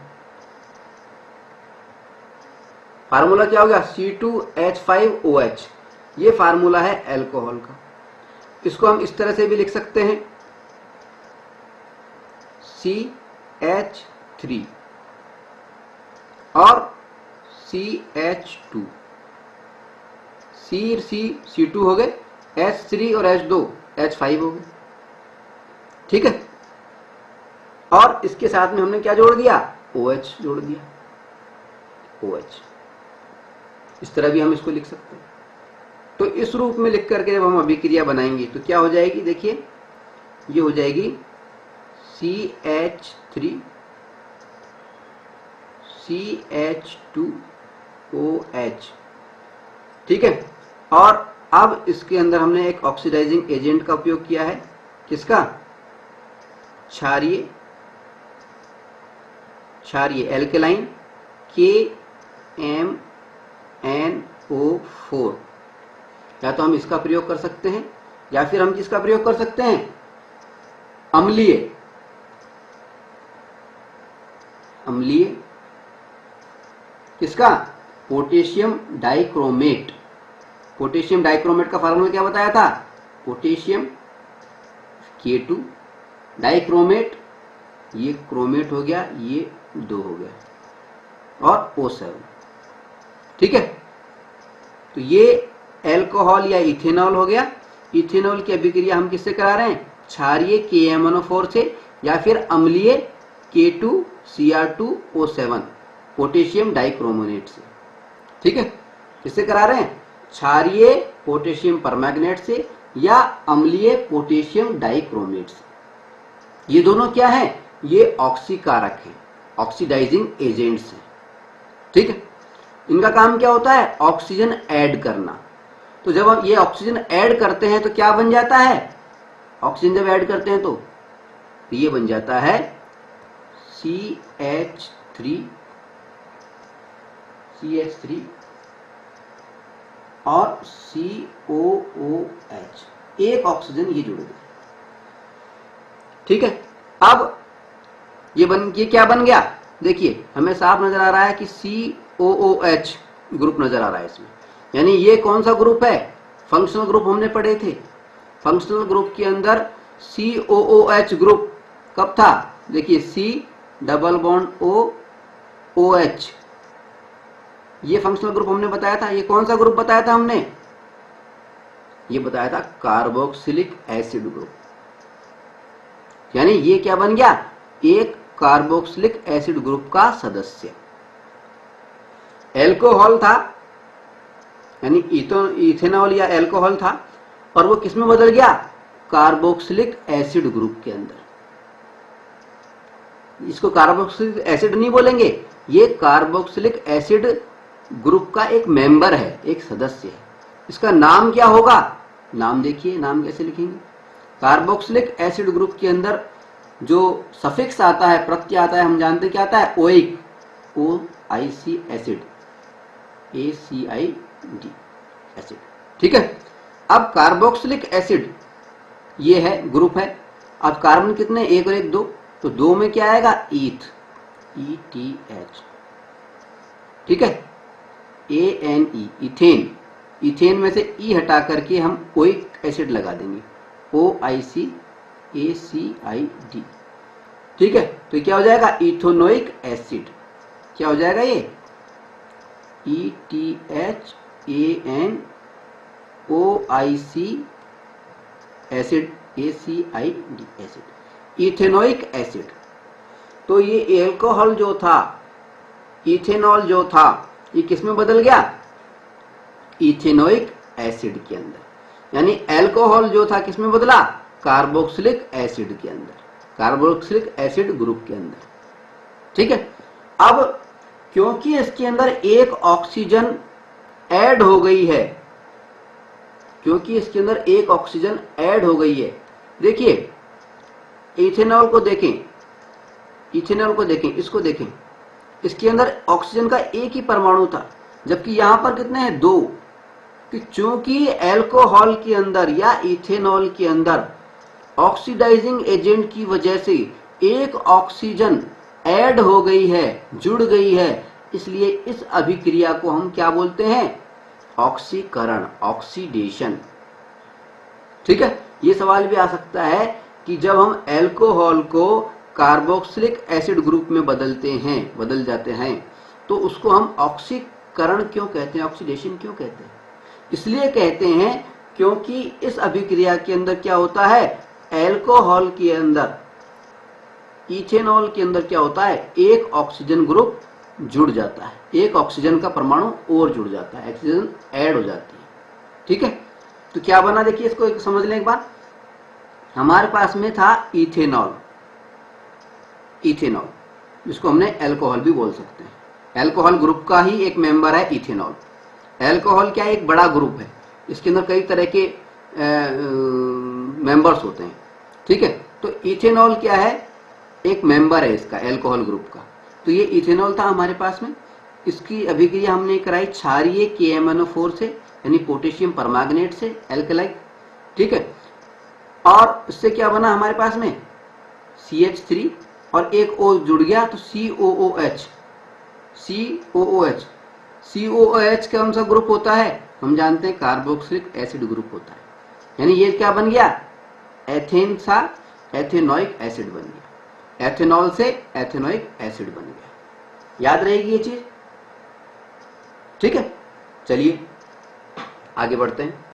फार्मूला क्या हो गया? C2H5OH, ये फार्मूला है एल्कोहल का। इसको हम इस तरह से भी लिख सकते हैं, CH3 और CH2, C2 हो गए, H3 और H2 H5 हो गए। ठीक है, और इसके साथ में हमने क्या जोड़ दिया? OH जोड़ दिया, OH। इस तरह भी हम इसको लिख सकते हैं। तो इस रूप में लिख करके जब हम अभिक्रिया बनाएंगे तो क्या हो जाएगी? देखिए, ये हो जाएगी CH3 CH2OH। ठीक है, और अब इसके अंदर हमने एक ऑक्सीडाइजिंग एजेंट का उपयोग किया है, किसका? क्षारीय एल्केलाइन KMNO4। या तो हम इसका प्रयोग कर सकते हैं या फिर हम किसका प्रयोग कर सकते हैं? अम्लीय किसका? Potassium dichromate. पोटेशियम डाइक्रोमेट का फार्मूला क्या बताया था? पोटेशियम K2 डाइक्रोमेट, ये क्रोमेट हो गया, ये 2 हो गया, और O7। ठीक है, तो ये एल्कोहल या इथेनॉल हो गया। इथेनॉल की अभिक्रिया हम किससे करा रहे हैं? क्षारीय KMNO4 से या फिर अम्लीय K2Cr2O7 पोटेशियम डाइक्रोमेट से। ठीक है, किससे करा रहे हैं? क्षारीय पोटेशियम परमैंगनेट से या अम्लीय पोटेशियम डाइक्रोमेट से। ये दोनों क्या है, ये ऑक्सीकारक है, ऑक्सीडाइजिंग एजेंट्स हैं। ठीक है, इनका काम क्या होता है, ऑक्सीजन ऐड करना। तो जब हम ये ऑक्सीजन ऐड करते हैं तो क्या बन जाता है, ऑक्सीजन जब ऐड करते हैं तो ये बन जाता है CH3 और COOH, एक ऑक्सीजन ये जुड़ गए। ठीक है, अब ये क्या बन गया, देखिए हमें साफ नजर आ रहा है कि COOH ग्रुप नजर आ रहा है इसमें, यानी ये कौन सा ग्रुप है, फंक्शनल ग्रुप हमने पढ़े थे। फंक्शनल ग्रुप के अंदर COOH ग्रुप कब था, देखिए C डबल बॉन्ड OH, ये फंक्शनल ग्रुप हमने बताया था। ये कौन सा ग्रुप बताया था हमने, ये बताया था कार्बोक्सिलिक एसिड ग्रुप, यानी ये क्या बन गया, एक कार्बोक्सिलिक एसिड ग्रुप का सदस्य। एल्कोहल था, यानी इथेनॉल या एल्कोहल था, और वो किसमें बदल गया, कार्बोक्सिलिक एसिड ग्रुप के अंदर। इसको कार्बोक्सिलिक एसिड नहीं बोलेंगे, ये कार्बोक्सिलिक एसिड ग्रुप का एक मेंबर है, एक सदस्य है। इसका नाम क्या होगा, नाम देखिए, नाम कैसे लिखेंगे। कार्बोक्सिलिक एसिड ग्रुप के अंदर जो सफिक्स आता है, प्रत्यय आता है, हम जानते हैं क्या आता है, oic, OIC acid, ACID acid. ठीक है, अब कार्बोक्सिलिक एसिड ये है, ग्रुप है। अब कार्बन कितने, एक और एक दो, तो दो में क्या आएगा, ETH, ठीक है, ANE, इथेन। इथेन में से E हटा करके हम ओइक एसिड लगा देंगे, OIC ACID। ठीक है, तो क्या हो जाएगा, इथेनोइक एसिड। क्या हो जाएगा ये, ETHANOIC acid, ACID acid, ethanoic acid. तो ये एल्कोहल जो था, इथेनॉल जो था, ये किसमें बदल गया, इथेनोइक एसिड के अंदर। यानी एल्कोहल जो था किसमें बदला, कार्बोक्सिलिक एसिड के अंदर, कार्बोक्सिलिक एसिड ग्रुप के अंदर। ठीक है, अब क्योंकि इसके अंदर एक ऑक्सीजन ऐड हो गई है, क्योंकि इसके अंदर एक ऑक्सीजन ऐड हो गई है, देखिए इथेनॉल को देखें, इथेनॉल को देखें, इसको देखें, इसके अंदर ऑक्सीजन का एक ही परमाणु था, जबकि यहां पर कितने हैं, दो। कि चूंकि एल्कोहल के अंदर या इथेनॉल के अंदर ऑक्सीडाइजिंग एजेंट की वजह से एक ऑक्सीजन ऐड हो गई है, जुड़ गई है, इसलिए इस अभिक्रिया को हम क्या बोलते हैं, ऑक्सीकरण, ऑक्सीडेशन। ठीक है, ये सवाल भी आ सकता है कि जब हम एल्कोहल को कार्बोक्सिलिक एसिड ग्रुप में बदल जाते हैं, तो उसको हम ऑक्सीकरण क्यों कहते हैं, ऑक्सीडेशन क्यों कहते हैं। इसलिए कहते हैं क्योंकि इस अभिक्रिया के अंदर क्या होता है, एल्कोहल के अंदर, इथेनॉल के अंदर क्या होता है, एक ऑक्सीजन ग्रुप जुड़ जाता है, एक ऑक्सीजन का परमाणु और जुड़ जाता है, ऑक्सीजन ऐड हो जाती है। ठीक है, तो क्या बना, देखिए इसको एक समझ लें एक बार। हमारे पास में था इथेनॉल, इथेनॉल जिसको हमने एल्कोहल भी बोल सकते हैं, एल्कोहल ग्रुप का ही एक मेंबर है इथेनॉल। एल्कोहल क्या है, एक बड़ा ग्रुप है, इसके अंदर कई तरह के मेंबर्स होते हैं। ठीक है, तो इथेनॉल क्या है, एक मेंबर है इसका, एल्कोहल ग्रुप का। तो ये इथेनॉल था हमारे पास में, इसकी अभिक्रिया हमने कराई क्षारीय KMnO4 से, यानी पोटेशियम परमैंगनेट से, एल्कलाइट। ठीक है, और इससे क्या बना हमारे पास में, CH3 और एक O जुड़ गया, तो COOH। COOH कौन सा ग्रुप होता है, हम जानते हैं कार्बोक्सिलिक एसिड ग्रुप होता है। यानी ये क्या बन गया, एथेन सा एथेनोइक एसिड बन गया, एथेनॉल से एथेनोइक एसिड बन गया। याद रहेगी ये चीज। ठीक है, चलिए आगे बढ़ते हैं।